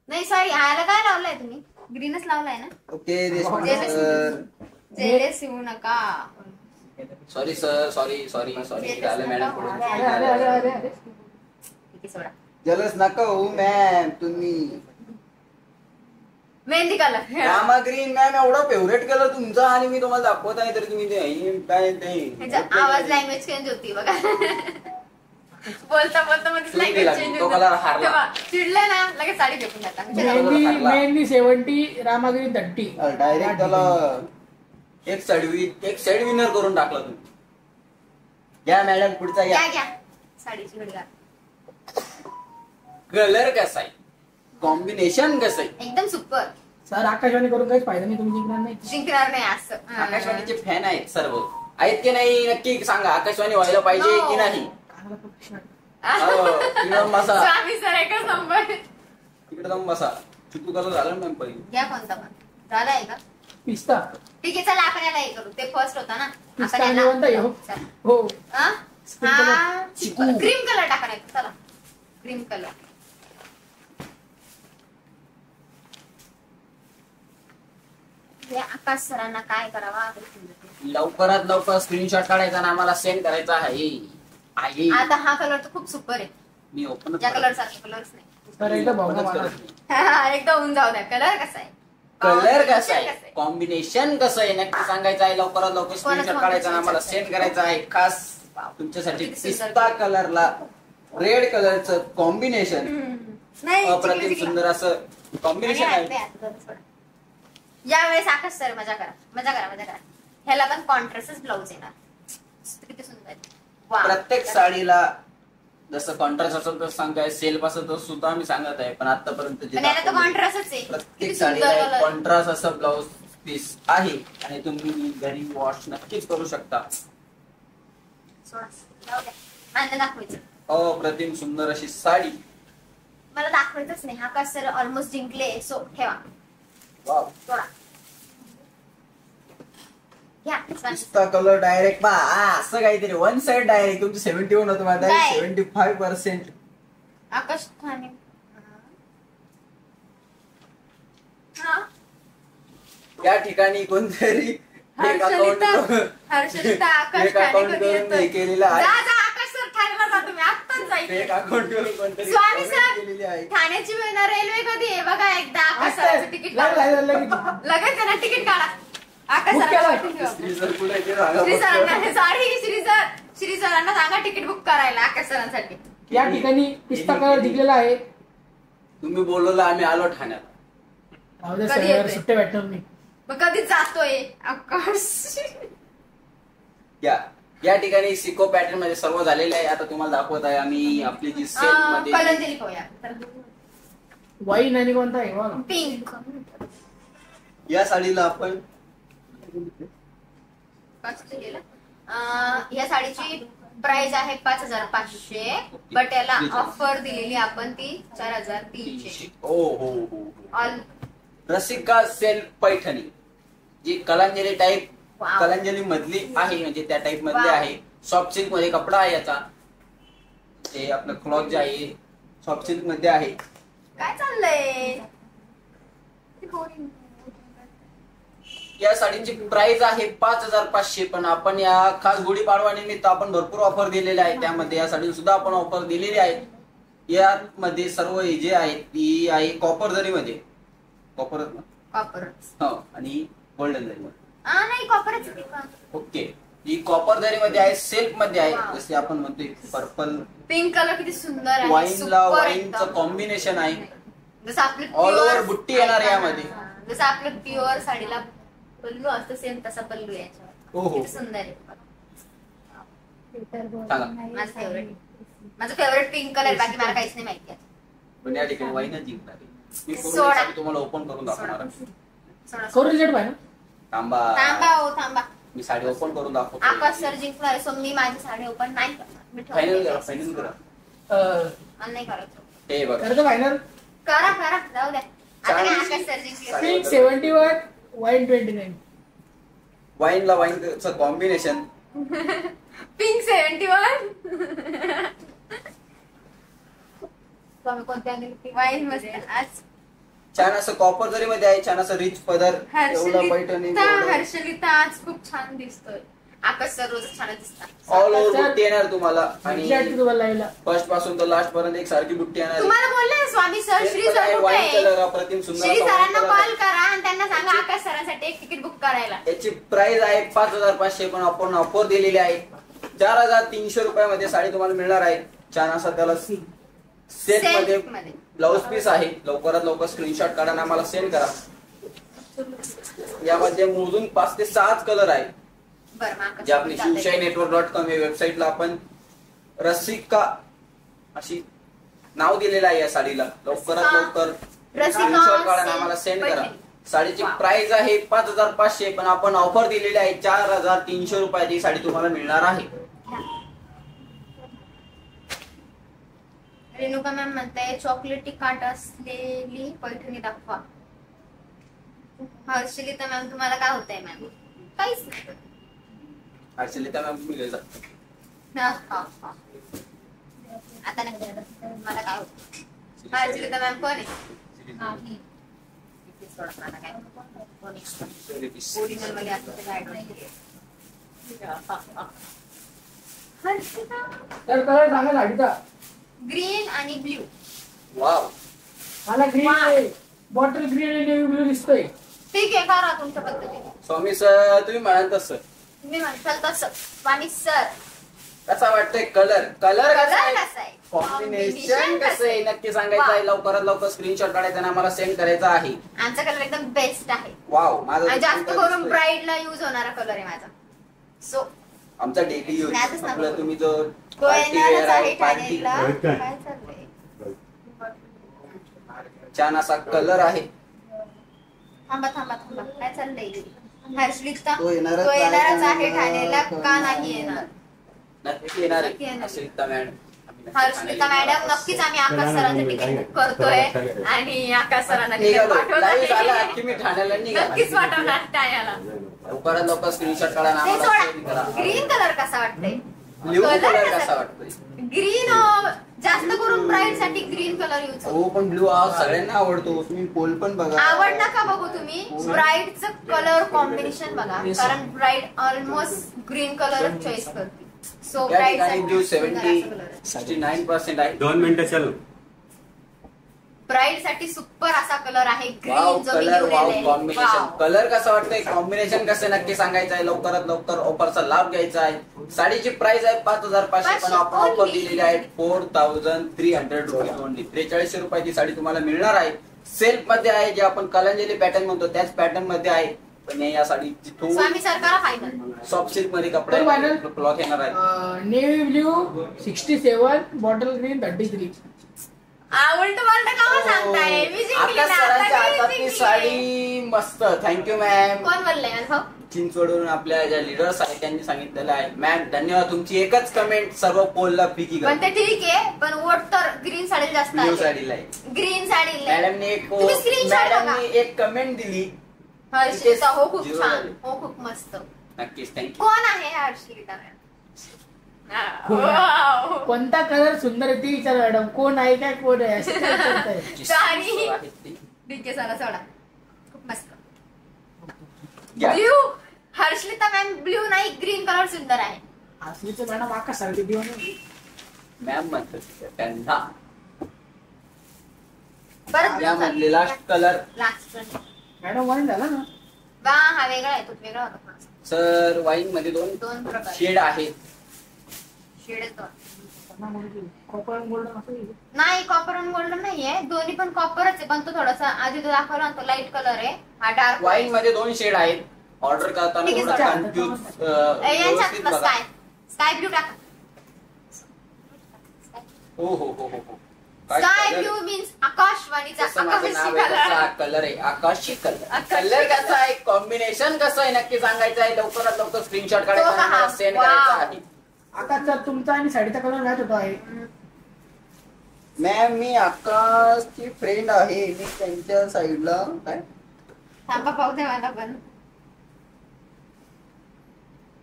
S2: नाही सॉरी, ह्याला काय लावलाय तुम्ही? ग्रीनच लावलाय ना?
S1: Okay Deshpande sir.
S2: जेलेस येऊ नका.
S1: Sorry sir, sorry sorry sorry. झालं मॅडम पुढे.
S2: ठीक आहे सोडा.
S1: जलस नका हो मॅम तुम्ही.
S2: Mehndi colour.
S1: Rama green ma'am एवढा फेवरेट कलर तुमचा आणि मी तुम्हाला दाखवत आहे तरी तुम्ही ते काय ते
S2: आवाज लँग्वेज चेंज होती बघा. बोलता बोलता मध्ये लँग्वेज चेंज
S1: तो कलर हारला.
S2: चिडले ना लगेच साडी फेकून जाता.
S4: मेहंदी 70 रामागिरी 30.
S1: डायरेक्ट त्याला एक साइड विनर करून टाकला तुम्ही. घ्या मॅडम पुढचा
S2: घ्या घ्या साडीची घडगा.
S1: कलर कसा आहे, कॉम्बिनेशन कसं आहे,
S2: एकदम सुपर.
S4: सर आकाशवाणी करून काहीच फायदा नाही, तुम्ही जिंकणार नाही.
S2: जिंकणार नाही असं.
S1: आकाशवाणीचे फॅन आहेत सर्व आहेत की नाही नक्की सांगा. आकाशवाणी व्हायला पाहिजे की नाही. तिकडं बसा,
S2: स्वामी सर एकच नंबर.
S1: तिकडे जाऊन बसा. चिकू कलर झालं मॅम पहिले.
S2: घ्या कोणता पण झालाय का
S4: पिस्ता.
S2: ठीक आहे चला आपण याला हे करू. ते फर्स्ट होता ना.
S4: पिस्ता आणि कोणता आहे हो? हो
S2: क्रीम कलर टाकायचा. चला क्रीम कलर. आकाश सरांना काय करावा
S1: लवकरात लवकर स्क्रीनशॉट काढायचा आणि आम्हाला सेंड करायचा आहे.
S2: आता हा कलर तर खूप सुपर आहे.
S1: मी ओपन
S2: या कलर सारखे कलर्स नाही.
S4: सर एकदा भावना
S2: एकदा होऊन जाऊ द्या. कलर कसा आहे,
S1: कलर कसा आहे, कॉम्बिनेशन कसं आहे नक्की सांगायचं आहे. लवकरात लवकर स्क्रीनशॉट काढायचा आणि आम्हाला सेंड करायचा आहे. खास तुमच्यासाठी पिस्ता कलरला रेड कलरचं कॉम्बिनेशन अप्रतिम सुंदर असं कॉम्बिनेशन आहे.
S2: यावेळेस आकाश सर मजा करा मजा करा मजा करा. ह्याला पण कॉन्ट्रास्टच ब्लाऊज येणार. किती सुंदर.
S1: प्रत्येक साडीला जसं कॉन्ट्रास्ट असेल तर सांगताय, सेल्फ असेल तर सुद्धा मी सांगत आहे. पण आतापर्यंत
S2: कॉन्ट्रास्टच आहे.
S1: प्रत्येक साडीला कॉन्ट्रास्ट असं ब्लाऊज पीस आहे आणि तुम्ही घरी वॉश नक्कीच करू शकता.
S2: दाखवायचं
S1: अप्रतिम सुंदर अशी साडी
S2: मला दाखवायचंच नाही. आकाश सर ऑलमोस्ट जिंकले. सो ठेवा.
S1: वाव.
S2: थोडा
S1: पिस्ता कलर डायरेक्ट असं काहीतरी वन साइड डायरेक्ट तुमचं 71 होतं माझं 75%.
S2: आकाश ठाणे
S1: या ठिकाणी कोणतरी एक अकाउंट करून हे केलेलं आहे. एक अकाउंट करून कोणतरी केलेली आहे.
S2: ठाण्याची रेल्वे कधी आहे बघा एकदा. आकाश तिकीट लगेच त्यांना तिकीट काढा. आकाश श्री सरांना सांगा तिकीट बुक करायला आकाश सरांसाठी.
S4: या ठिकाणी पिस्ता कलर जिंकलेला आहे.
S1: तुम्ही बोलवलं आम्ही आलो ठाण्याला.
S4: सुट्टे भेटणार नाही.
S2: मग कधी जातोय आकाश.
S1: या ठिकाणी सिको पॅटर्न मध्ये सर्व झालेले आहे. आता तुम्हाला दाखवत आहे आम्ही आपली जी सेल मध्ये
S2: कलंजली
S4: वाईन आणि कोणता आहे
S2: पिंक.
S1: या साडीला आपण
S2: या साडीची प्राइस आहे 5500. बट याला ऑफर दिलेली आपण ती 4300.
S1: हो. रसिका सेल पैठणी जी कलांजली टाईप कलांजली मधली आहे म्हणजे त्या टाईप मधली आहे. सॉफ्ट सिल्क मध्ये कपडा आहे याचा. ते आपलं क्लॉथ जे आहे सॉफ्ट सिल्क मध्ये आहे.
S2: काय चाललंय.
S1: या साडीची प्राइस आहे 5500. पण आपण या खास गुढीपाडवा निमित्त आपण भरपूर ऑफर दिलेले आहे. त्यामध्ये या साडी सुद्धा आपण ऑफर दिलेली आहे. यामध्ये सर्व जे आहे ती आहे कॉपर जरी मध्ये कॉपर आणि गोल्डन जरी मध्ये.
S2: नाही कॉपरच.
S1: ओके. ही कॉपर जरी मध्ये आहे सेल्फ मध्ये आहे. जसे आपण म्हणतोय पर्पल
S2: पिंक कलर किती सुंदर आहे.
S1: वाईनला वाईनचं कॉम्बिनेशन आहे.
S2: जसं आपलं
S1: ऑल ओव्हर बुट्टी येणार यामध्ये.
S2: जसं आपलं प्युअर साडीला पल्लू असतं सेम तसा पल्लू याच्यावर. किती सुंदर आहे. माझं फेवरेट पिंक कलर. बाकी मला काहीच नाही माहिती.
S1: पण या ठिकाणी वाईनच जिंकणार आहे. मी पूर्ण तुम्हाला ओपन करून दाखवणार आहे.
S2: थांबा
S1: मी साडी ओपन करून दाखवतो.
S2: आकाश सर जिंकणार. सो मी माझी साडी ओपन नाही करणार.
S1: फायनल करा.
S2: नाही करायचं.
S1: हे बघा
S4: फायनल
S2: करा जाऊ द्या. आता काय आकाश सर जिंकले.
S4: Pink 71 wine 29.
S1: वाईनला वाईनचं कॉम्बिनेशन.
S2: पिंक 71 कोणत्या वाईन मस्त. आज
S1: छान असं कॉपर जरी मध्ये आहे. छान असं रिच पदर.
S2: हर्षलिता आज खूप छान दिसतोय. आकाश सर रोज छान दिसतात.
S1: ऑल ओव्हर बुट्टी येणार तुम्हाला आणि
S4: तुम्हाला लावला
S1: फर्स्ट पासून तर लास्ट पर्यंत एक सारखी बुट्टी येणार आहे.
S2: तुम्हाला बोलले ना स्वामी सर, श्री सर कुठे
S1: व्हाईट
S2: आहे?
S1: कलर अप्रतिम सुंदर
S2: श्री
S1: असा white
S2: सरांना
S1: color आहे.
S2: कॉल करा आणि त्यांना सांगा आकाश सरांसाठी एक तिकीट बुक करायला.
S1: याची प्राइस आहे 5,500 पण आपण ऑफर दिलेली आहे. 4,300 रुपयामध्ये साडी तुम्हाला मिळणार आहे. छान असा त्याला सेट मध्ये
S2: मध्ये.
S1: ब्लाउज पीस आहे. लवकरात लवकर स्क्रीनशॉट काढा आणि आम्हाला सेंड करा. यामध्ये मोजून 5 ते 6 कलर आहे.
S2: बरं मग आकाश
S1: जे आपली
S2: चालतंय.
S1: शिवशाहीनेटवर्क.com या वेबसाईटला आपण रसिका अशी नाव दिलेलं आहे या साडीला. लवकरात लवकर
S2: रसिका
S1: स्क्रीनशॉट काढा आणि आम्हाला सेंड करा. साडीची प्राइस आहे 5,500 पण आपण ऑफर दिलेली आहे 4,300 रुपयाची साडी तुम्हाला मिळणार आहे.
S2: रेणुका मॅम म्हणताय चॉकलेटी काट असलेली पैठणी दाखवा. हर्षलिता मॅम तुम्हाला काय होतंय मॅम? काहीच नाही.
S1: ऍक्च्युली त्या मॅम तुम्ही घ्यायचा.
S2: हा, हा, हा. आता नाही करत. मला काय होतं? हर्षलिता मॅम कोण आहे? हा, ही. इथे सोडा, मला काय कोण आहे? ओरिजिनल मध्ये असतं ते गाईड नाही. हर्षिता
S4: तर कलर सांगा साडीचा.
S2: ग्रीन आणि ब्ल्यू.
S1: वाव
S4: मला ग्रीन बॉटल ग्रीन आणि नेव्ही ब्लू दिसतोय.
S2: ठीक आहे करा तुमच्या पद्धतीने.
S1: स्वामी सर तुम्ही म्हणाल तसं
S2: तुम्ही म्हणताल तसं. स्वामी सर
S1: कसा वाटतोय कलर कलर
S2: कलर
S1: कसा
S2: कसा आहे?
S1: कॉम्बिनेशन कसं आहे नक्की सांगायचं आहे. लवकरात लवकर स्क्रीनशॉट काढायचा आणि आम्हाला सेंड करायचा आहे.
S2: आमचा कलर एकदम बेस्ट आहे.
S1: वाव माझा
S2: आणि जास्त करून ब्राईडला युज होणारा कलर आहे माझा. सो
S1: आमचा डेली यूज
S2: नादच नको.
S1: आपला तुम्ही जो
S2: तो
S1: पार्टी
S2: येणारच
S1: वेअर
S2: आहे
S1: आहे पार्टी
S2: ठाण्याला. काय चाललंय?
S1: छान असा कलर आहे.
S2: थांबा थांबा थांबा काय चाललंय? हर्षलिता
S3: तो येणारच
S2: तो येणारच आहे
S3: आहे
S2: ठाण्याला का नाही येणार?
S1: नक्की येणार
S2: नक्की
S1: आहे
S2: येणार.
S1: अश्रिता मॅडम.
S2: हर्षलिता मॅडम नक्कीच आम्ही आकाश सरांचं तिकीट बुक करतोय आणि आकाश सरांना तिकीट
S1: निघालो
S2: पाठवणार
S1: लाईव्ह झाला
S2: आहे.
S1: की मी ठाण्याला
S2: नक्कीच
S1: निघाला.
S2: पाठवणार ठाण्याला.
S1: लवकरात लवकर स्क्रीनशॉट काढा आणि
S2: ते
S1: आम्हाला सेंड
S2: सोडा.
S1: करा.
S2: ग्रीन कलर कसा वाटतंय?
S1: ब्ल्यू
S2: कलर
S1: कलर
S2: कसा?
S1: कसा वाटतोय?
S2: ग्रीन जास्त करून ब्राईड साठी ग्रीन कलर यूज
S1: हो पण ब्ल्यू हा सगळ्यांना आवडतो. तुम्ही पोल पण बघा.
S2: आवड नका बघू तुम्ही. ब्राईडचं कलर कॉम्बिनेशन बघा कारण bride almost green colour choice करते. सो
S1: या
S2: ब्राईड
S1: ठिकाणी ब्ल्यू 69% आहे.
S5: 2 मिनिटं चल.
S2: ब्राईड साठी सुपर असा कलर आहे
S1: वाव
S2: ग्रीन जो मी
S1: कलर वाव
S2: निवडलेला
S1: कॉम्बिनेशन
S2: आहे.
S1: कलर कसा वाटतंय कॉम्बिनेशन कसं नक्की सांगायचं आहे. लवकरात लवकर ऑफरचा लाभ घ्यायचा आहे. साडीची प्राइस आहे 5,500 पण आपण ऑफर दिलेली आहे 4,300 रुपीज ओनली. 4300 रुपयाची साडी तुम्हाला मिळणार आहे. सेल्फ मध्ये आहे जे आपण कलांजली पॅटर्न म्हणतो त्याच पॅटर्न मध्ये आहे. पण या साडीची थोडी
S2: स्वामी सरकार फायनल
S1: सॉफ्ट सिल्क मध्ये कपडा
S4: तर final?
S1: क्लॉथ येणार आहे.
S4: Navy blue 67 bottle green 33.
S2: उलट पालट का सांगताय? मी जिंकली ना,
S1: आकाश
S2: आता
S1: सरांच्या
S2: मी
S1: हातातली
S2: जिंकली.
S1: साडी मस्त. Thank you ma'am.
S2: कोण बोललंय अनुभव?
S1: चिंचवडून आपल्या ज्या लिडर्स आहेत त्यांनी सांगितलेलं आहे. मॅम धन्यवाद. तुमची एकच कमेंट सर्व पोलला फिकी
S2: पण ते ठीक आहे पण वोट तर ग्रीन साडी जास्त
S1: ब्ल्यू
S2: आहे.
S1: साडीला आहे.
S2: ग्रीन साडी
S1: मॅडमने एक
S2: तुम्ही screenshot बघा.
S1: मॅडमने एक कमेंट दिली.
S2: हर्षिता हो खूप
S1: Zero
S2: छान.
S1: झाली.
S2: हो खूप मस्त.
S1: नक्कीच थँक्यू.
S2: कोण आहे हर्षिता मॅम?
S4: कोण?
S2: वाव.
S4: कोणता कलर सुंदर आहे ते विचार मॅडम. कोण आहे काय कोण आहे असं काय करताय?
S2: साडी. डीके सारा सोडा. खूप मस्त.
S1: या.
S2: ब्ल्यू हर्षलिता मॅम ब्ल्यू नाही ग्रीन कलर सुंदर आहे.
S4: असलीच मॅडम आकाश सारखी देऊ
S1: मॅम म्हणतात त्यांना
S2: परत
S1: यामधले last colour
S2: last
S4: madam wine झाला ना.
S2: बा हा वेगळा आहे तो वेगळा होता थोडासा.
S1: सर वाईन मध्ये दोन
S2: दोन प्रकार
S1: शेड आहेत.
S2: शेड दोन
S4: कॉपर गोल्डन असं
S2: नाही कॉपर आणि गोल्डन नाहीये दोन्ही पण कॉपरच आहे पण तो थोडासा आधी तो दाखवला ना तो लाईट कलर आहे हा डार्क
S1: वाईन मध्ये दोन शेड आहेत. ऑर्डर करताना
S2: ठीक आहे,
S1: थोडं
S2: सर.
S1: कन्फ्यूज
S2: यांच्यात स्काय स्काय ब्ल्यू टाका.
S1: हो हो हो हो हो काय
S2: स्काय
S1: color?
S2: ब्ल्यू मीन्स आकाशवाणीचा
S1: जसं माझं नाव आहे तसा
S2: आकाशी
S1: कलर आहे आकाशी कलर.
S2: आकाशी
S1: कलर
S2: color.
S1: कसा आहे कॉम्बिनेशन कसं आहे नक्की सांगायचं आहे. लवकरात लवकर स्क्रीनशॉट
S2: तो पहा.
S1: काढायचा सेंड
S2: Wow.
S1: करायचा आहे.
S4: आकाश सर तुमचा आणि साडीचा कलर मॅच होतो आहे.
S1: मॅम मी आकाशची फ्रेंड आहे. मी त्यांच्या साईडला काय
S2: थांबा पाहू दे मला पण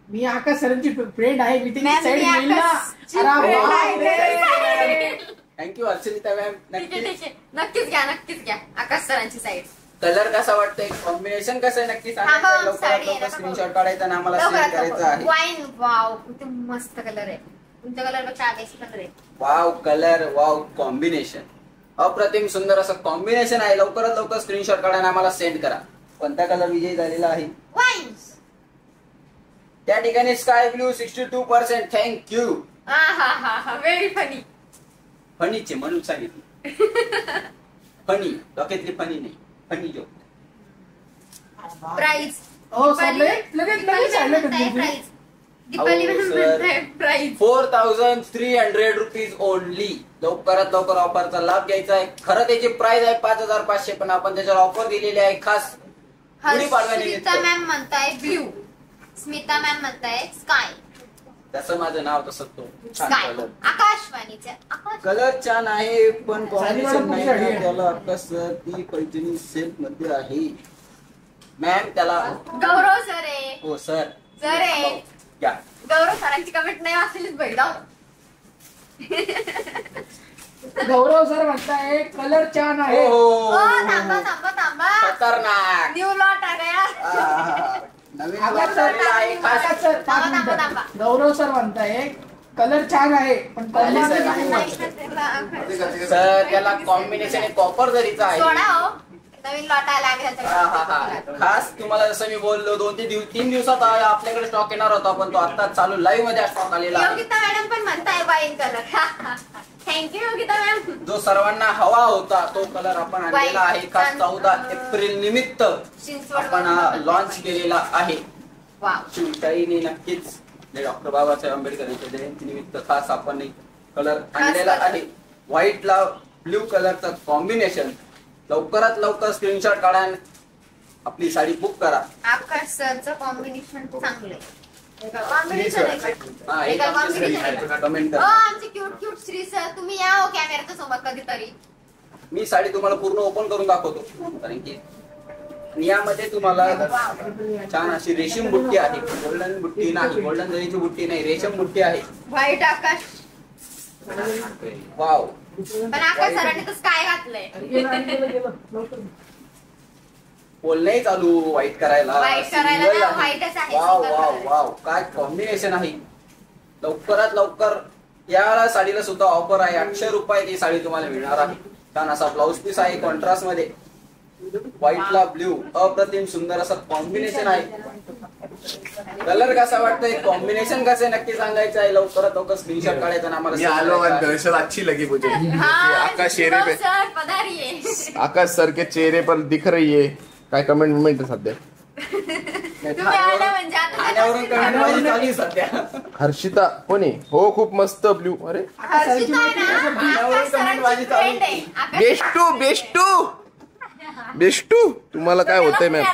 S4: मी आकाश सरांची फ्रेंड आहे. मी
S2: मॅम,
S4: त्यांची साईड
S2: मी
S4: घेईल ना.
S2: आकाशची
S4: अरे
S2: friend
S4: वा.
S2: आहे.
S1: Thank you Archalita ma'am.
S2: ठीक आहे ठीक आहे नक्कीच घ्या आकाश सरांची साईड
S1: कलर कसा वाटतोय, कॉम्बिनेशन कसं आहे नक्की सांगा. लवकरात स्क्रीनशॉट काढायचा आणि आम्हाला सेंड करायचा आहे.
S2: वाईन वाव किती मस्त कलर आहे. तुमच्या कलर पेक्षा आदेशी कलर आहे.
S1: वाव कलर, वाव कॉम्बिनेशन, अप्रतिम सुंदर असं कॉम्बिनेशन आहे. लवकरात लवकर स्क्रीनशॉट काढा आणि आम्हाला सेंड करा. कोणता कलर विजयी झालेला आहे?
S2: वाईन.
S1: त्या ठिकाणी sky blue 62%. Thank you.
S2: Very funny.
S1: फनीचे म्हणून सांगितलं. फनी डोक्यातली फनी नाही, फनी जो.
S2: प्राइस.
S4: हो सर लगेच आले का
S2: प्राइस. दीपाली म्हणताय प्राइस
S1: 4300 रुपीज ओनली. लवकरात लवकर ऑफरचा लाभ घ्यायचा आहे. खरं त्याची प्राइस आहे 5500, पण आपण त्याच्यावर ऑफर दिलेली आहे खास गुढीपाडव्यानिमित्त.
S2: स्मिता मॅम म्हणताय ब्ल्यू, स्मिता मॅम म्हणताय स्काय.
S1: तसं माझं नाव तसं तो छान
S2: स्काय
S1: कलर.
S2: आकाशवाणीचे
S1: कलर छान आहे पण कॉम्बिनेशन नाही ना त्याला. कसं ती पैठणी सिल्क मध्ये आहे मॅम. त्याला
S2: गौरव सर आहे.
S1: हो सर.
S2: सर आहे
S1: या
S2: गौरव सरांची कमेंट नाही वाचलीच बघा.
S4: गौरव सर म्हणताय कलर छान आहे.
S1: हो
S2: थांबा थांबा थांबा.
S1: खतरनाक.
S2: न्यू लॉट आ गया.
S1: नवीन
S4: आकाश सर गौरव सर म्हणताय कलर छान आहे पण
S1: सर त्याला कॉम्बिनेशन कॉपर जरीचा आहे.
S2: सोडा हो. नवीन लॉट आला.
S1: खास तुम्हाला जसं मी बोललो 2-3 दिवसात आपल्याकडे स्टॉक येणार होता, पण तो आता चालू लाईव्ह मध्ये स्टॉक आलेला आहे.
S2: योगिता मॅडम पण म्हणताय wine colour. Thank you Yogita ma'am.
S1: जो सर्वांना हवा होता तो कलर आपण आणलेला आहे. खास 14 एप्रिल निमित्त आपण लॉन्च केलेला आहे. शिवशाहीने नक्कीच डॉक्टर बाबासाहेब आंबेडकर यांच्या जयंती निमित्त खास आपण कलर आणलेला आहे. व्हाईटला ब्ल्यू कलरचं कॉम्बिनेशन. लवकरात लवकर स्क्रीनशॉट काढा, आपली साडी बुक करा.
S2: आकाश सरचं कॉम्बिनेशन चांगलं आहे.
S1: कमेंट करा.
S2: आमचे क्यूट क्यूट श्री सर तुम्ही या हो कॅमेऱ्याच्या समोर कधीतरी.
S1: मी साडी तुम्हाला पूर्ण ओपन करून दाखवतो, कारण की यामध्ये तुम्हाला छान अशी रेशीम बुट्टी आहे. गोल्डन बुट्टी नाही, गोल्डन जरीची बुट्टी नाही, रेशीम बुट्टी आहे.
S2: व्हाईट आकाश.
S1: वाव.
S2: पण आकाश सरांनी तर स्काय घातलंय.
S1: बोलणंही चालू व्हाईट करायला.
S2: व्हाईटच आहे.
S1: वाव वाव वाव काय कॉम्बिनेशन आहे. लवकरात लवकर या साडीला सुद्धा ऑफर आहे. 800 रुपये ती साडी तुम्हाला मिळणार आहे. छान असा ब्लाउज पीस आहे कॉन्ट्रास्ट मध्ये. व्हाईटला ब्ल्यू अप्रतिम सुंदर असं कॉम्बिनेशन आहे. कलर कसा वाटतोय, कॉम्बिनेशन कसं आहे नक्की सांगायचं आहे. लवकरात लवकर स्क्रीनशॉट काढायचा ना आम्हाला.
S5: अच्छी लगी मुझे. आकाश चेहरे पे, आकाश सर के चेहरे पर दिख रही है. काय कमेंट सध्या
S1: सध्या
S5: हर्षिता कोणी हो खूप मस्त ब्ल्यू. अरे बेस्टू बेस्टू बेस्टू तुम्हाला काय होतंय मॅम?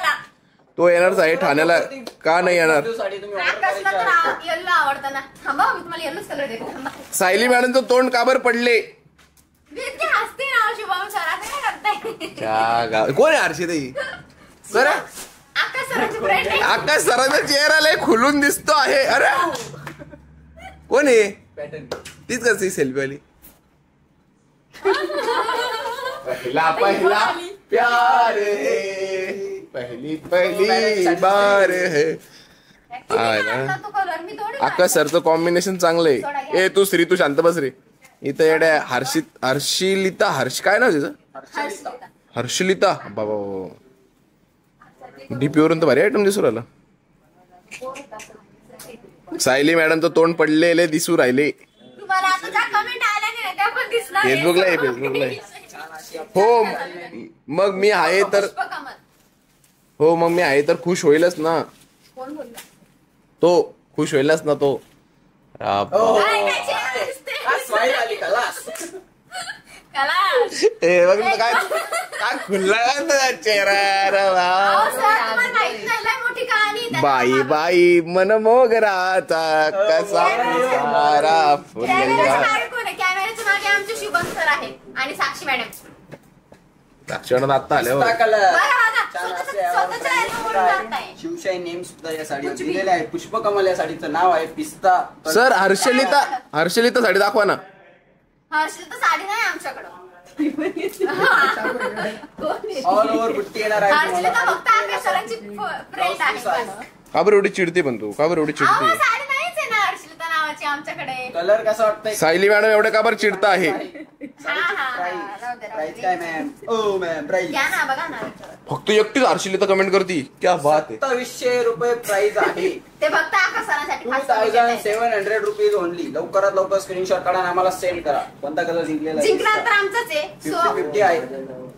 S5: तो येणारच आहे ठाण्याला, का नाही येणार?
S2: येल्लो आवडतं ना. थांबा मी तुम्हाला येल्लोच कलर देतो.
S5: सायली मॅडमचं तोंड काबर पडले?
S2: हसते ना शुभम सर. काय करताय?
S5: कोण आहे हर्षिताई? बरं आकाश सरांचा चेहरा लय खुलून दिसतो आहे. अरे कोण आहे? तीच करते सेल्फी वाली. पहला पहला प्यार है, पहली पहली बार है. आकाश सरचं कॉम्बिनेशन चांगलं आहे. ए तू श्री तू शांत बस रे. इथं येड्या हर्षिलिता काय नाव तिचं? हर्षलिता बाबा. डीपी वरून तर भारी आयटम दिसू राहिला. सायली मॅडमचं तोंड पडलेले दिसू राहिले. फेसबुकला आहे, फेसबुकला आहे. हो मग मी आहे तर, हो मग मी आहे तर खुश होईलच ना. तो खुश होईलच ना तो. बघ काय काय खुल्ला चेहरा. बाई बाई मन मोगराचा कसा फुलला.
S2: आमचे शुभम सर आहेत आणि साक्षी मॅडम.
S5: साक्षी मॅडम आता आल्या.
S1: शिवशाही नेम सुद्धा या साडीवर दिलेले आहे. पुष्पकमल या साडीचं नाव आहे. पिस्ता.
S5: सर हर्षलिता साडी दाखवा ना.
S2: हर्षलिता साडी नाही आमच्याकडं.
S1: ऑल ओव्हर बुट्टी येणार आहे
S2: हर्षलिता
S1: तुम्हाला.
S2: फक्त आकाश सरांची फ्रेंड आहे बस.
S5: का बरं एवढी चिडते पण तू का बरं एवढी
S2: अहो,
S5: चिडते
S2: साडी नाहीच आहे ना हर्षलिता नावाची आमच्याकडे.
S1: कलर कसा वाटतंय?
S5: सायली मॅडम एवढं का बरं चिडता आहे?
S2: हा राहू दे, राहू
S1: प्राइस
S2: दे.
S1: काय मॅम? ओ मॅम प्राइस
S2: घ्या ना बघा ना.
S5: फक्त एकटीच हर्षिलिता कमेंट करती क्या बात आहे.
S1: 2700 रुपये प्राइस आहे.
S2: ते फक्त आकाश सरांसाठी खास करून घेतलंय.
S1: 2700 रुपीज ओनली. लवकरात लवकर स्क्रीनशॉट काढा आणि आम्हाला सेंड करा. कोणता कलर जिंकलेला आहे?
S2: जिंकणार तर आमचंच आहे.
S1: 50-50 आहे.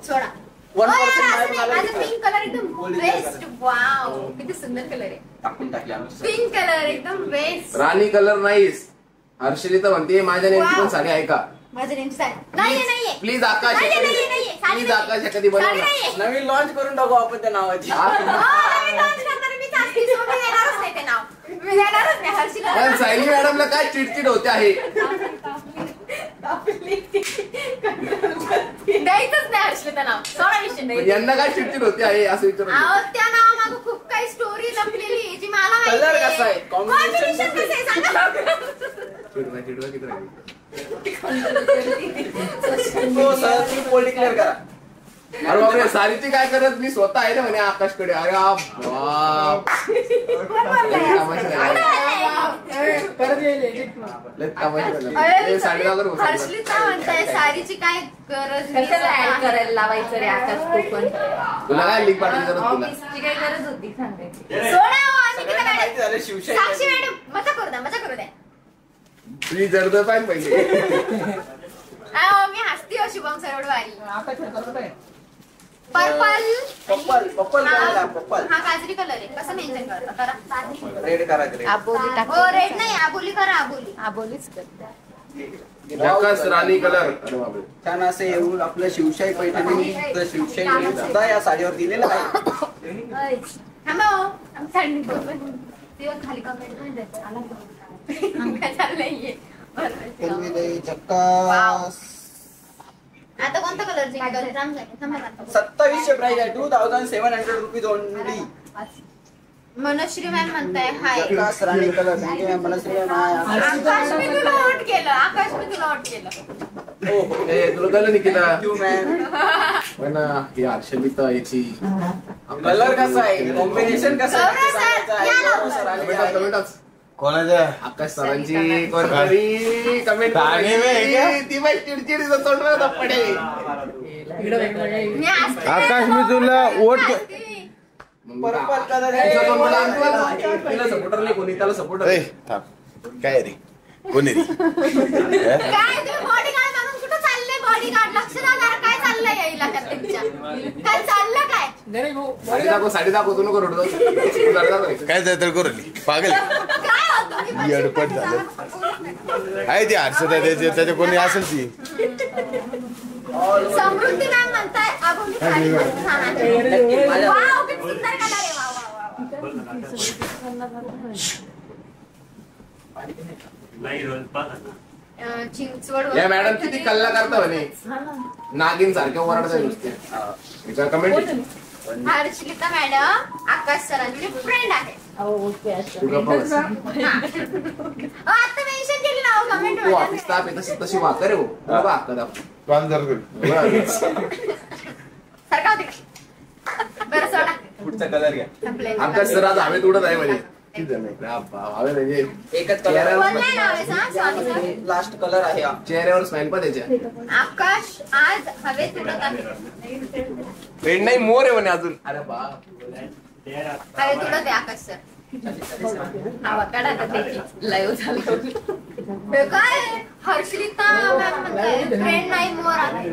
S2: सोडा.
S1: 1%
S2: ओ यार,
S1: नाही
S2: असं नाही.
S1: मला
S2: माझा
S1: दिसलं.
S2: पिंक कलर एकदम
S1: बोलली
S2: बेस्ट.
S1: नाही
S2: वाव किती सुंदर कलर आहे.
S1: टाकून टाकले आम्ही.
S2: पिंक कलर एकदम बेस्ट.
S5: राणी कलर नाहीस हर्षिलिता म्हणते माझ्या नेमकी पण साडी आहे का?
S2: माझ्या नेमची साडी नाहीये.
S5: प्लीज आकाश
S2: नाहीये. साडी
S5: प्लीज
S2: नाहीये.
S5: आकाश एखादी बनव
S2: साडी
S5: ना.
S2: नाहीये.
S1: नवीन लॉन्च करून टाकू आपण त्या नावाची.
S2: हो, नवीन launch करताना मीच असते. So मी देणारच नाही ते नाव. मी देणारच नाही हर्षिला.
S5: पण सायली मॅडमला काय चिडचिड होते आहे.
S2: द्यायचंच नाही हर्षिला नाव. सोडा विषय नाही.
S5: यांना काय चिडचिड होते आहे असं विचारत
S2: अहो त्या नावामागं खूप काही स्टोरी लपलेली आहे, जी मला माहिती
S1: Color कसा आहे? Combination
S2: Combination कसं आहे? सांगा
S5: चिडवा किती राहिली?
S1: हो सर तुम्ही पोल डिक्लेअर करा.
S5: अरे बापरे सारीची काय करत मी स्वतः आहे ना म्हणे आकाशकडे. अरे बाप
S2: कोण बोललंय?
S4: परत येईल edit मग.
S5: लय तमाशा झाला.
S2: अरे,
S5: ए, साडी वगैरे बसवली.
S2: हर्षलिता म्हणताय सारीची काय गरज नाही. ऍड करायला लावायचं रे आकाश कोकण.
S5: तुला काय लिंक पाठवली जरा तुला?
S2: ऑफिसची काय गरज होती सांगायची. सोडा हो, आणि किती
S1: सगळ्यांना माहिती
S2: काय
S1: झालं शिवशाही
S2: साक्षी मॅडम मजा करू द्या.
S5: तुझी जडद पाहिजे पहिले.
S2: अहो, मी हसती हो शुभम सर एवढं भारी.
S4: आकाश करत आहे.
S1: पप्पल कलर आहे, पप्पल.
S2: हा काजरी कलर आहे. कसं मेन्शन करता करा.
S1: रेड करा रेड.
S2: हो रेड नाही आबोली करा. आबोलीच करते.
S5: जकास राणी कलर. अरे बापरे
S1: छान असे येऊन आपलं शिवशाही पैठणी शिवशाही सुद्धा या साडीवर दिलेलं आहे.
S2: थांबा हो. आम्ही साडी बोलतोय. तेव्हा खाली कमेंट काय चाललंय.
S1: झक्कास.
S2: आता कोणता कलर जिंकल? थांबा.
S1: 2700 प्राइस आहे. 2700 रुपीज ओनली.
S2: मनश्री मॅम म्हणताय हाय.
S1: झक्कास राणी कलर. मनस्वी मॅम आहे.
S2: आकाश मी तुला वोट केलं.
S1: हो हो.
S5: ए तुला कळलं नाही केलं
S1: थँक्यू मॅम.
S5: पण ही हर्षलिता याची
S1: कलर कसा आहे? कॉम्बिनेशन कसं आहे?
S2: गौरव सर,
S1: सांगायचं आहे.
S2: या ना.
S1: गौरव सर आले
S5: कमेंट
S1: आहे.
S5: कमेंटच
S3: कोणाच्या
S5: आकाश सरांची कोणतरी कमेंट
S3: गाणे में है क्या?
S5: ती बाई चिडचिडीचं तोंड बघा पडे.
S2: मी हसते.
S3: आकाश, मी तुला वोट के-
S2: हसते.
S1: पर्पल कलर
S5: तुझा तोंड बघा,
S1: आहे.
S5: तिला सपोर्टर नाही कोणी त्याला सपोर्टर
S3: ए, थांब. काय रे कोणी रे
S2: काय तुम्ही बॉडीगार्ड म्हणून कुठं चालले? बॉडीगार्ड लक्ष द्या जरा. काय चाललंय या इलाक्यात तुमच्या? काय चाललं काय?
S4: नाही भाऊ.
S5: साडी दाखव तू नको रडू साडी दाखव.
S3: काय जायचं करू राहिली? पागल
S2: काय होतं की म्हणजे
S3: येडपट झालं. आहे ती हर्षदा त्याच्या कोणी असेल ती.
S2: समृद्धी मॅम म्हणताय अगं मी साडी घालून छान आहे. वाव, किती सुंदर कलर आहे. चिंचवड
S5: या मॅडम किती कल्ला करता म्हणे नागिन सारख्या ओरडता नुसत्या. कमेंट
S2: हर्षलिता मॅडम आकाश सरांची फ्रेंड आहे. आता मेन्शन केली ना कमेंट
S5: तू ऑफिस स्टाफ आहे तशी वाकर आहे बाबा हक्क दाखव.
S2: सरका होते बरं सोडा.
S1: पुढचा कलर घ्या.
S2: संपले.
S5: आकाश सर आज हवेत उडत आहे म्हणे. हवे म्हणजे
S1: एकच कलर
S2: बोललाय ना हवेचा, स्वामी सर.
S1: लास्ट कलर आहे हा.
S5: चेहऱ्यावर स्माइल पण त्याच्या.
S2: आकाश आज हवेत उडत आहे.
S5: ट्रेंड नाही मोर आहे म्हणे अजून. अरे बाप
S2: हवेत उडत आहे आकाश सर. हवा काढा आता त्याची लाईव्ह झालं. हे काय हर्षलिता मॅम म्हणताय फ्रेंड नाही मोर आहे.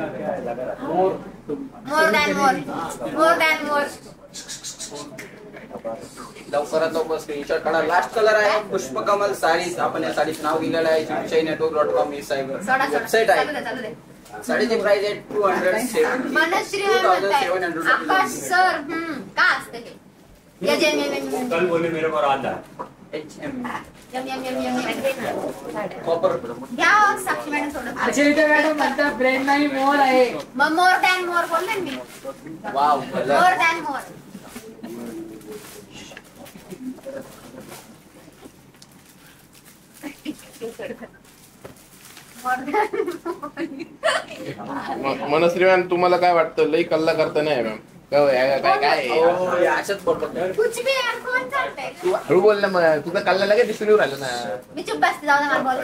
S2: मोर दॅन मोर.
S1: लवकरात लवकर स्क्रीनशॉट काढा. लास्ट कलर आहे पुष्पकमल साडीज. आपण या साडीचं नाव दिलेलं आहे शिवशाहीनेटवर्क.com ही वेबसाईट आहे.
S2: चालू दे.
S1: साडीची प्राइस आहे 270.
S2: मनश्री मॅम म्हणताय आकाश सर का असतं हे? या जे
S6: कल बोले मेरे को रात है
S1: HM
S2: कॉपर घ्या हो, साक्षी मॅडम सोडत.
S4: हर्षलिता मॅडम म्हणतात ब्रेड नाही मोर आहे.
S2: मग मोर दॅन मोर बोलले ना मी.
S1: Wow colour.
S2: More than more.
S5: Manashree ma'am तुम्हाला काय वाटतं लई कल्ला करता नाही मॅम काय काय
S1: अशाच पडतो
S2: कुछ भी यार कोण चालतंय
S5: तू हळू बोल ना मग तुझा कल्ला लगेच दिसून येऊ राहिलं ना
S2: मी चुप बसते जाऊ दे मला बोल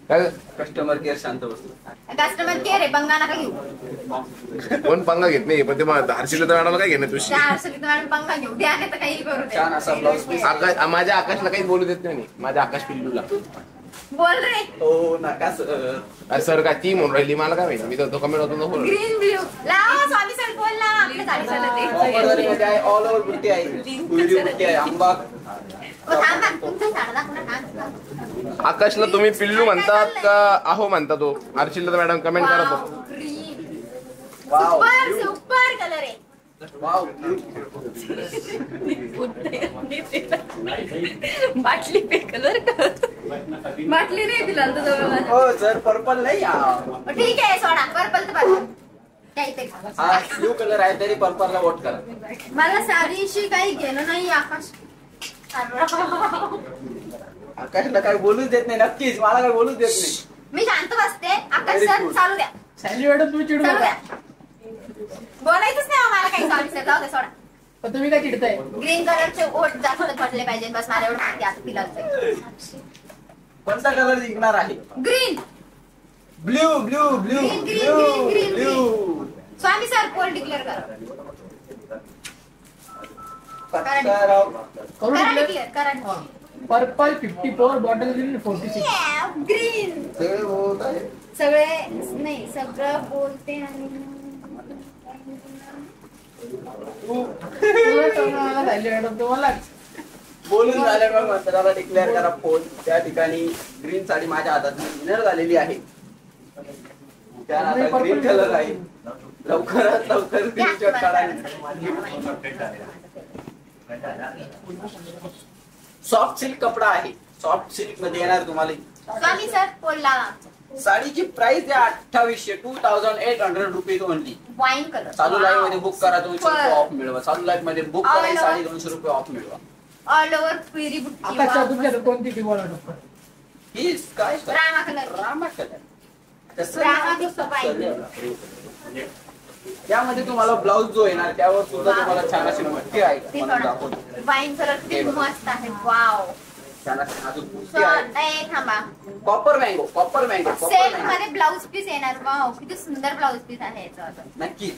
S5: काय
S1: कस्टमर केअर शांत बसतो
S2: कस्टमर केअर आहे पंगा नका घेऊ
S5: कोण पंगा घेत नाही पण ते हर्षिलता मॅडमला काय घेणं तुझी
S2: त्या हर्षलित मॅडम पंगा घेऊ द्या नाही तर काही करू दे
S1: छान असा ब्लाऊज पीस
S5: माझ्या आकाशला काही बोलू देत नाही माझ्या आकाश पिल्लूला
S2: बोल रे
S1: हो नका सर
S5: अरे सर काय ती म्हणून राहिली मला काय माहिती मी तो कमेंट होतो नको
S2: ग्रीन ब्ल्यू लावा स्वामी सर बोल ना आपल्या साडी
S1: मध्ये आहे ऑल ओव्हर बुट्टी आहे कुरडी बुट्टी आहे आंबा
S2: थांबा तुमचं साडा दाखवून थांब
S5: आकाशला तुम्ही पिल्लू म्हणतात का आहो म्हणता तो हर्षिलता मॅडम कमेंट करा तो
S2: green
S1: wow
S2: super super colour आहे
S1: वाव
S2: बाटली पे कलर बाटली रे दिला
S1: हो सर पर्पल नाही
S2: ठीक आहे सोडा पर्पल तर पर्पल काही
S1: हा ब्लू कलर आहे तरी पर्पलला वोट करा
S2: मला साडीशी काही घेणं नाही आकाश
S1: आकाशला काही बोलूच देत नाही नक्कीच मला काही बोलूच देत नाही
S2: मी शांत बसते आकाश सर चालू द्या
S4: सायली मॅडम तुम्ही चिडू
S2: चालू
S4: नका
S2: द्या बोलायचंच नाही मला काही सॉरी सर जाऊ दे सोडा
S4: पण तुम्ही काय चिडताय
S2: ग्रीन कलरचे ओट जास्त पडले पाहिजे बस मला एवढं माहिती आता तिला
S1: कोणता कलर जिंकणार आहे
S2: green
S1: blue blue blue
S2: green green
S1: blue
S2: green
S1: blue
S2: Swami sir poll declare करा
S4: करून
S2: करा
S4: दिलं?
S2: डिक्लेअर करा
S4: हा. पर्पल 54 बॉटल ग्रीन 46
S2: ग्रीन सगळे नाही सगळं बोलते आणि
S4: तुम्हाला सायली मॅडम तुम्हालाच
S1: बोलून झाल्यावर मंत्र्याला डिक्लेअर करा फोन त्या ठिकाणी ग्रीन साडी माझ्या हातात विनर झालेली आहे त्यानंतर ग्रीन कलर आहे लवकरात लवकर ग्रीन शर्ट काढा सॉफ्ट सिल्क कपडा आहे सॉफ्ट सिल्क मध्ये येणार तुम्हाला
S2: स्वामी सर पोल लावा
S1: साडीची प्राइस आहे 2800 रुपीज ओनली
S2: वाईन कलर
S1: चालू लाईव्ह मध्ये बुक करा 200 रुपये ऑफ मिळवा चालू लाईव्ह मध्ये बुक करा ही साडी 200 रुपये ऑफ मिळवा
S2: ऑल ओव्हर पिरी बुट्टी
S4: आकाशच्या तुमच्या कोणती टी बॉटल
S1: ही काय
S2: रामा कलर
S1: रामा कलर
S2: रामा दिसतो पाहिजे
S1: त्यामध्ये तुम्हाला ब्लाऊज जो येणार त्यावर सुद्धा तुम्हाला छान अशी मट्टी आहे
S2: ते
S1: म्हणून दाखवतो.
S2: वाईन कलर किती मस्त आहे वाव
S1: छान अशी नाजूक बुट्टी आहे
S2: थांबा
S1: कॉपर मँगो
S2: सेल मध्ये ब्लाउज पीस येणार वाव किती सुंदर ब्लाउज पीस आहे याचं
S1: नक्कीच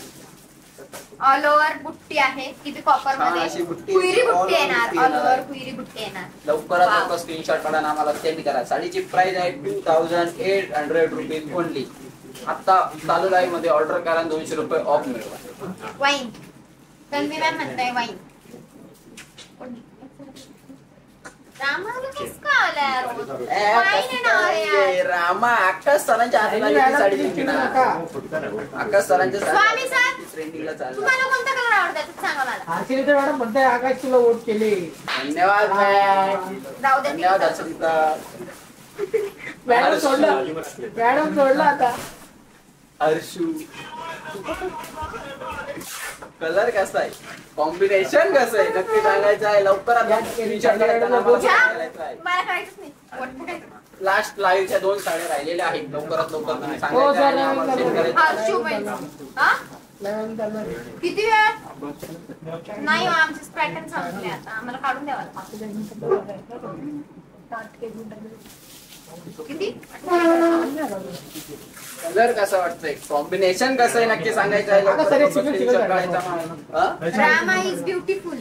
S2: ऑल ओव्हर बुट्टी आहे किती कॉपर
S1: छान
S2: मध्ये
S1: अशी बुट्टी,
S2: कुईरी
S1: all
S2: बुट्टी
S1: over
S2: येणार
S1: बुट्टी
S2: ऑल
S1: येणार.
S2: ओव्हर कुईरी बुट्टी येणार
S1: लवकरात
S2: Wow.
S1: लवकर स्क्रीनशॉट काढा आणि आम्हाला सेंड करा साडीची प्राइस आहे 2800 रुपीज ओनली आता चालू लाईव्ह मध्ये ऑर्डर करा 200 रुपये ऑफ मिळवा
S2: वाईन तन्वी मॅम म्हणताय वाईन रामाला कसं का आलाय रोज? वाईन आहे ना यार.
S1: रामा आकाश सरांच्या हातात आली ती साडी जिंकली ना. आकाश सरांच्या
S2: स्वामी सर
S1: ट्रेंडिंगला चालला
S2: तुम्हाला कोणता कलर आवडतो ते सांगा मला
S4: हर्षिता मॅडम म्हणताय आकाश तुला वोट केले
S1: धन्यवाद मॅम
S2: जाऊ दे
S1: धन्यवाद हर्षिता
S4: मॅडम सोडला आता
S1: हर्षू कलर कसा आहे कॉम्बिनेशन कसं आहे नक्की सांगायचं आहे लवकरात स्क्रीनशॉट काढताना आम्हाला
S2: घ्या.
S1: सांगायचं आहे
S2: मला करायचंच नाही वोट कुठे?
S1: लास्ट लाईव्हच्या 2 साड्या राहिलेल्या आहेत लवकरात लवकर तुम्ही
S4: हो,
S1: सांगायचं आहे आणि
S4: सर,
S1: आम्हाला send करायचं
S2: हा
S1: आहे.
S2: शिव बाई. हा?
S4: नवीन करणार आहे.
S2: किती वेळ नाही हो, आमचे पॅटर्न संपले आता आम्हाला काढून द्यावा किती
S1: कलर कसा वाटतंय कॉम्बिनेशन कसं आहे नक्की सांगायचं आहे
S4: आता सर, एक
S1: लवकरात लवकर
S4: single
S1: screenshot
S4: काढा.
S1: काढायचा हा?
S2: Rama is beautiful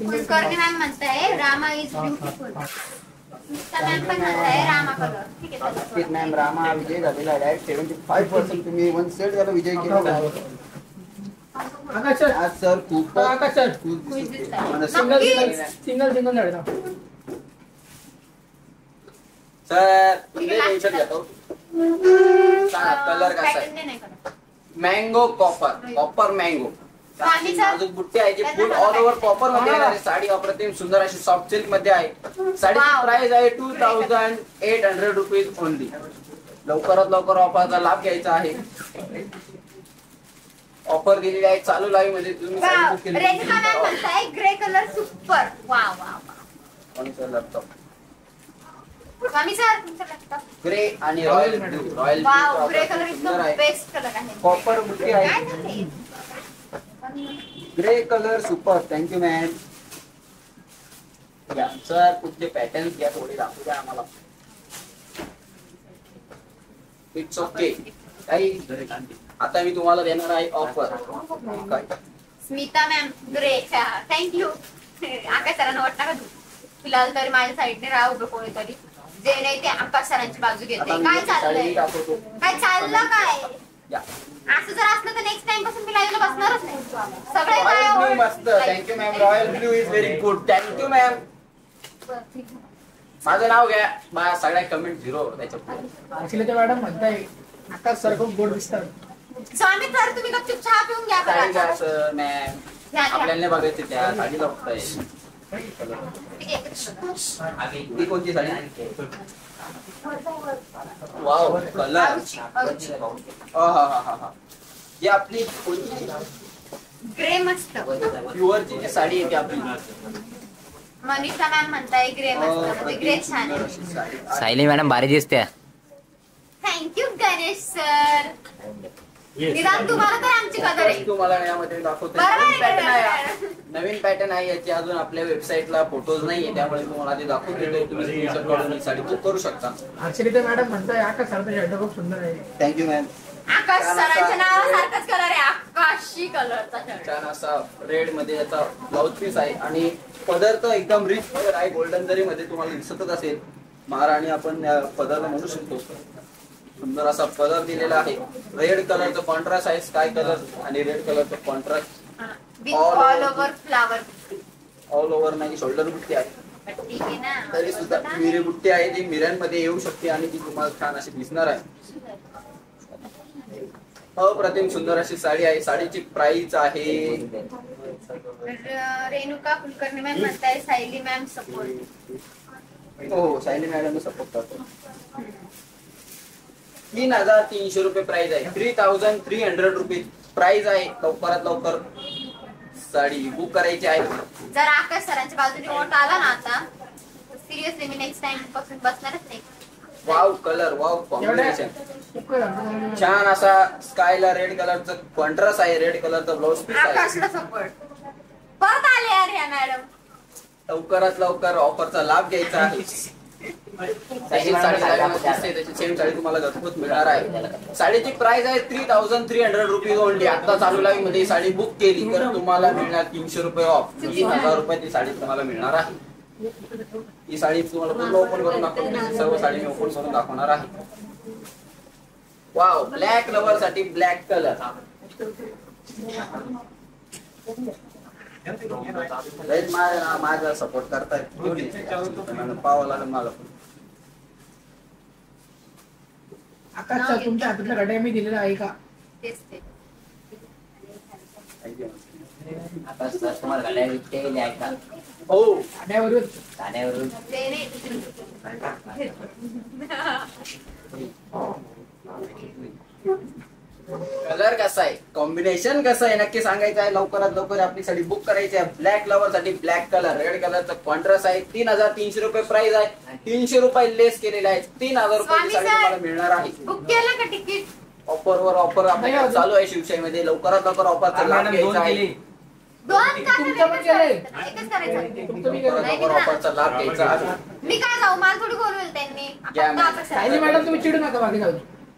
S2: Kulkarni ma'am म्हणताय रामा इज ब्युटिफुल मॅम पण म्हणताय रामा कलर ठीक आहे चला.
S1: नक्कीच मॅम रामा हा विजय झालेला आहे 75% तुम्ही 1 सेट झाला विजय केलेला आहे
S4: आकाश सर
S1: आज सर खूप
S4: आकाश सर
S2: Quiz दिसताय.
S1: मला
S4: सिंगल
S2: नक्कीच.
S4: सिंगल सिंगल झाडा
S1: सर टेन्शन घेतो सांगा कलर कसा आहे
S2: Pattern नाही करत.
S1: मँगो कॉपर मँगो
S2: आणि सर,
S1: नाजूक बुट्टी आहे जी फुल ऑल ओव्हर कॉपर मध्ये येणार आहे साडी अप्रतिम सुंदर अशी सॉफ्ट सिल्क मध्ये आहे साडीची
S2: Wow.
S1: प्राइस आहे 2800 रुपीज ओनली लवकरात लवकर ऑफरचा लाभ घ्यायचा आहे ऑफर दिलेली आहे चालू लाईव्ह मध्ये तुम्ही साडी
S2: वाव
S1: बुक केली
S2: रेखा मॅम म्हणताय grey colour super wow wow wow
S1: कोणचं लॅपटॉप
S2: स्वामी सर तुमचं लॅपटॉप.
S1: ग्रे आणि royal blue. Royal
S2: wow, grey colour
S1: सुंदर
S2: एकदम
S1: आहे.
S2: बेस्ट कलर आहे.
S1: कॉपर बुट्टी
S2: काय
S1: आहे.
S2: झालंय?
S1: Grey colour super. Thank you ma'am. Sir तुमचे पॅटर्न घ्या, थोडे दाखवू द्या आम्हाला. It's okay. काही आता मी तुम्हाला देणार आहे ऑफर. काय
S2: स्मिता मॅम ग्रे. थँक्यू. आकाश सरांना वाटतं का तू फिलहाल तरी माझ्या साईडने राहा उभं कोणीतरी, जे नाही ते आकाश सरांची बाजू घेते.
S1: आता मी
S2: काय
S1: साडी
S2: चाललंय?
S1: दाखवतो.
S2: काय चाललं काय?
S1: या.
S2: असं जर असलं तर नेक्स्ट टाइम पासून मी लाईव्हला बसणारच नाही. सगळे
S1: रॉयल
S2: काय
S1: ब्ल्यू मस्त. Thank you ma'am. Royal blue is very good. Thank you ma'am. माझं नाव घ्या. माझ्या सगळ्या कमेंट 0 त्याच्या.
S4: ऍक्च्युली ते मॅडम म्हणताय आकाश सर खूप गोड दिसतात.
S2: स्वामी सर तुम्ही गपचूप चहा पिऊन घ्या
S1: साडी घ्या
S2: बरं.
S1: Sir ma'am.
S2: घ्या, घ्या.
S1: आपल्याला बघायचे त्या साडीला बघताय.
S2: ठीक आहे.
S1: ही कोणती साडी? Wow colour.
S2: आऊच, आऊच.
S1: हा. ही आपली कोणती
S2: ग्रे मस्त.
S1: प्युअरची जी साडी येते आपली.
S2: मनीषा मॅम म्हणताय ग्रे मस्त. म्हणजे ग्रे छान आहे.
S1: अशी साडी.
S7: सायली मॅडम भारी दिसते.
S2: Thank you Ganesh sir. निदान तुम्हाला तर आमची कदर आहे.
S1: तुम्हाला यामध्ये दाखवतो.
S2: बरोबर आहे,
S1: नवीन पॅटर्न
S2: बरोबर
S1: आहे.
S2: आहे.
S1: नवीन पॅटर्न आहे. याची अजून आपल्या वेबसाईटला फोटोज नाहीये, त्यामुळे तुम्हाला ते दाखवून देतोय. तुम्ही स्क्रीनशॉट काढून ही साडी बुक करू शकता.
S4: ऍक्च्युली ते मॅडम म्हणताय आकाश सरचा शर्ट खूप सुंदर आहे.
S1: Thank you ma'am.
S2: आकाश सरांच्या नावासारखाच कलर आहे. आकाशी कलरचा शर्ट.
S1: छान असा रेड मध्ये याचा ब्लाउज पीस आहे आणि पदर तर एकदम रिच पदर आहे. गोल्डन जरी मध्ये तुम्हाला दिसतच असेल. महाराणी आपण या पदरला म्हणू शकतो. सुंदर असा पदर दिलेला आहे. रेड कलरचा कॉन्ट्रास्ट आहे. स्काय कलर आणि रेड कलरचा contrast.
S2: With all over flower.
S1: All over नाही, शोल्डर बुट्टी आहे.
S2: ठीक आहे ना.
S1: तरी सुद्धा मिरी बुट्टी आहे जी मिऱ्यांमध्ये येऊ शकते आणि ती तुम्हाला छान अशी दिसणार आहे. अप्रतिम सुंदर अशी साडी आहे. साडीची प्राइस आहे
S2: रेणुका कुलकर्णी मॅम म्हणताय सायली मॅम सपोर्ट.
S1: हो, सायली मॅडम सपोर्ट करतो. 3,300 रुपये प्राइस आहे. 3,300 रुपये प्राइस आहे. लवकरात लवकर साडी बुक करायची आहे.
S2: जर आकाश सरांच्या बाजूने वोट आला ना आता, सिरियसली मी नेक्स्ट टाइम पासून बसणारच नाही.
S1: Wow colour, wow combination. छान असा स्कायला रेड कलरचा कॉन्ट्रास्ट आहे. रेड कलरचा ब्लाउज पीस आहे.
S2: आकाशला सपोर्ट. परत आले यार ह्या मॅडम.
S1: लवकरात लवकर ऑफरचा लाभ घ्यायचा आहे. त्याची साडी लागणार दिसते, त्याची सेम साडी तुम्हाला घरपोच मिळणार आहे. साडीची प्राइस आहे 3,300 रुपीज ओनली. आता चालू लाईव्ह मध्ये साडी बुक केली तर तुम्हाला मिळणार 300 रुपये ऑफ. 3,000 रुपये ती साडी तुम्हाला मिळणार आहे. ही साडी तुम्हाला पूर्ण ओपन करून दाखवतो. सर्व साडी मी ओपन करून दाखवणार आहे. वाव, ब्लॅक लवर साठी ब्लॅक कलर. माझा सपोर्ट करताय. पाहावं लागेल मला.
S4: आकाशचा तुमच्या हातातला घड्याळ मी दिलेला आहे का?
S2: तेच ते.
S7: आता सर तुम्हाला गाड्या विकते आहे का?
S1: हो,
S4: घड्यावरून
S7: गाड्यावरून
S2: ते नाही.
S1: कलर कसा आहे, कॉम्बिनेशन कसं आहे नक्की सांगायचं आहे. लवकरात लवकर आपली साडी बुक करायची आहे. ब्लॅक लवर साठी ब्लॅक कलर, रेड कलरचा कॉन्ट्रास्ट आहे. 3,300 रुपये प्राइस आहे. 300 रुपये लेस केलेले आहेत. 3,000 रुपये साडी तुम्हाला मिळणार आहे.
S2: बुक केलं का तिकीट?
S1: ऑफरवर ऑफर आपल्याकडे चालू आहे शिवशाहीमध्ये. लवकरात लवकर ऑफरचा लाभ घ्यायचा आहे.
S2: दोन का
S4: तुमचं पण केलंय.
S2: एकच करायचं.
S4: तुमचं मी केलं.
S1: लवकर ऑफरचा लाभ घ्यायचा आहे.
S2: मी काय जाऊ, मला थोडी बोलवेल त्यांनी.
S1: घ्या मॅम.
S2: आकाश सर.
S4: सायली मॅडम तुम्ही चिडू नका बाकी जाऊ.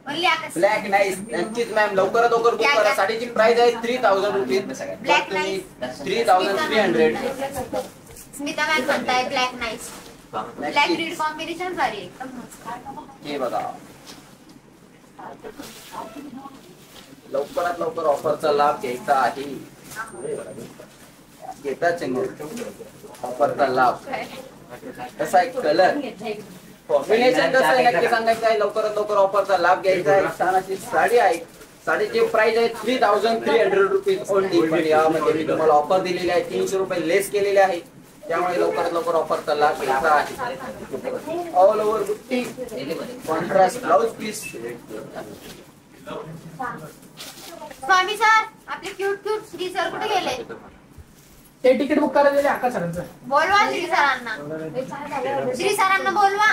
S2: Only आकाश सर.
S1: Black nice. नक्कीच मॅम, लवकरात लवकर बुक करा. साडीची प्राइस आहे 3,000 रुपीज.
S2: Black
S1: तुम्ही
S2: nice.
S1: 3,300.
S2: स्मिता मॅम म्हणताय black nice. Black red combination भारी आहे. एकदम मस्त.
S1: हे बघा, लवकरात लवकर ऑफरचा लाभ घ्यायचा आहे. घेताच ऑफरचा लाभ. कसा आहे कलर, कॉम्बिनेशन कसं आहे नक्की सांगायचं आहे. लवकरात लवकर ऑफरचा लाभ घ्यायचा आहे. छान अशी साडी आहे. साडीची प्राइस आहे 3,300 रुपीज ओनली. पण यामध्ये मी तुम्हाला ऑफर दिलेली आहे. 300 रुपये लेस केलेले आहे. त्यामुळे लवकरात लवकर ऑफरचा लाभ घ्यायचा आहे. ऑल ओव्हर बुट्टी, कॉन्ट्रास्ट ब्लाउज पीस.
S2: स्वामी सर, आपले क्यूट क्यूट श्री सर कुठे गेले?
S4: ते तिकीट बुक करायला दिले आकाश सरांचं.
S2: बोलवा श्री सरांना. श्री सरांना बोलवा.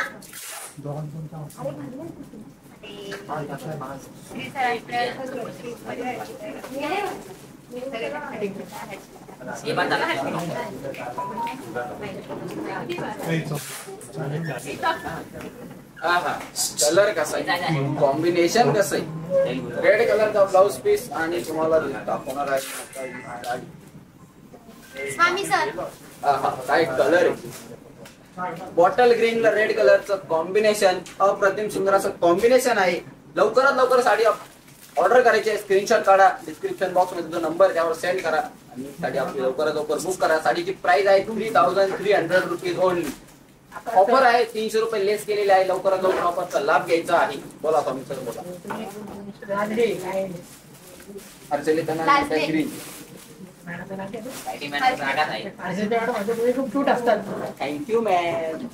S1: कलर कसा आहे, कॉम्बिनेशन कसं आहे, रेड कलरचा ब्लाउज पीस आणि तुम्हाला दाखवणार आहे
S2: स्वामी सर
S1: काय कलर आहे, बॉटल ग्रीनला रेड कलरचं कॉम्बिनेशन अप्रतिम सुंदर असं कॉम्बिनेशन आहे. लवकरात लवकर साडी ऑर्डर करायची आहे, स्क्रीनशॉट काढा, डिस्क्रिप्शन बॉक्स मध्ये जो नंबर त्यावर सेंड करा आणि साडी आपली लवकरात लवकर बुक करा. साडीची प्राइस आहे 3300 रुपीज ओनली. ऑफर आहे 300 रुपये लेस केलेले आहे. लवकरात लवकर ऑफरचा लाभ घ्यायचा आहे. बोला स्वामी सर बोला. अर्चलिता ग्रीन
S4: खूप क्यूट असतात.
S1: Thank you ma'am.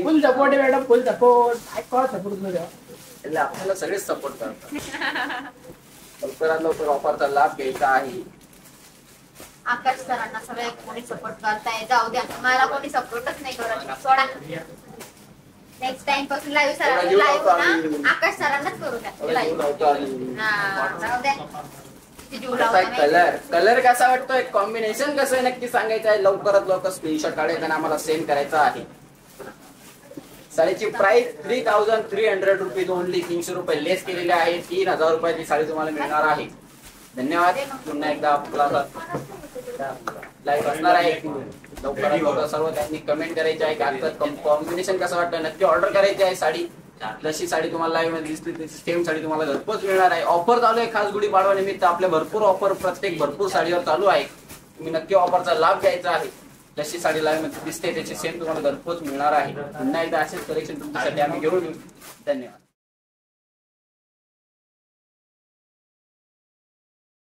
S4: फुल सपोर्ट आहे मॅडम, फुल सपोर्ट. काय सपोर्ट
S1: आपल्याला सगळेच सपोर्ट करतात. लवकरात लवकर ऑफरचा लाभ घ्यायचा आहे.
S2: आकाश सरांना सगळे कोणी सपोर्ट करताय, जाऊ द्या मला कोणी सपोर्टच नाही करत. सोडा, नेक्स्ट टाइम पासून लाईव्ह सरांना लाईव्ह ना आकाश सरांनाच करू द्या लाईव्ह. जाऊ द्या.
S1: कलर कलर कसा वाटतोय, कॉम्बिनेशन कसं आहे नक्की सांगायचं आहे. लवकरात लवकर स्क्रीनशॉट काढायचा आणि आम्हाला सेंड करायचा आहे. साडीची प्राइस 3300 रुपीज ओनली. 300 रुपये लेस केलेले आहे. 3000 रुपयाची साडी तुम्हाला मिळणार आहे. धन्यवाद. पुन्हा एकदा आपला लाईव्ह असणार आहे. लवकरात लवकर सर्व त्यांनी कमेंट करायची आहे. आजचं कॉम्बिनेशन कसं वाटतं नक्की ऑर्डर करायची आहे. साडी जशी साडी तुम्हाला लाईव्ह मध्ये दिसली तशी सेम साडी तुम्हाला घरपोच मिळणार आहे. ऑफर चालू आहे खास गुढीपाडवा निमित्त. आपल्या भरपूर ऑफर प्रत्येक भरपूर साडीवर चालू आहे. तुम्ही नक्की ऑफरचा लाभ घ्यायचा आहे. जशी साडी लाईव्ह मध्ये दिसते त्याची सेम तुम्हाला घरपोच मिळणार आहे. पुन्हा एकदा असेच कलेक्शन तुमच्यासाठी आम्ही घेऊन येऊ. धन्यवाद.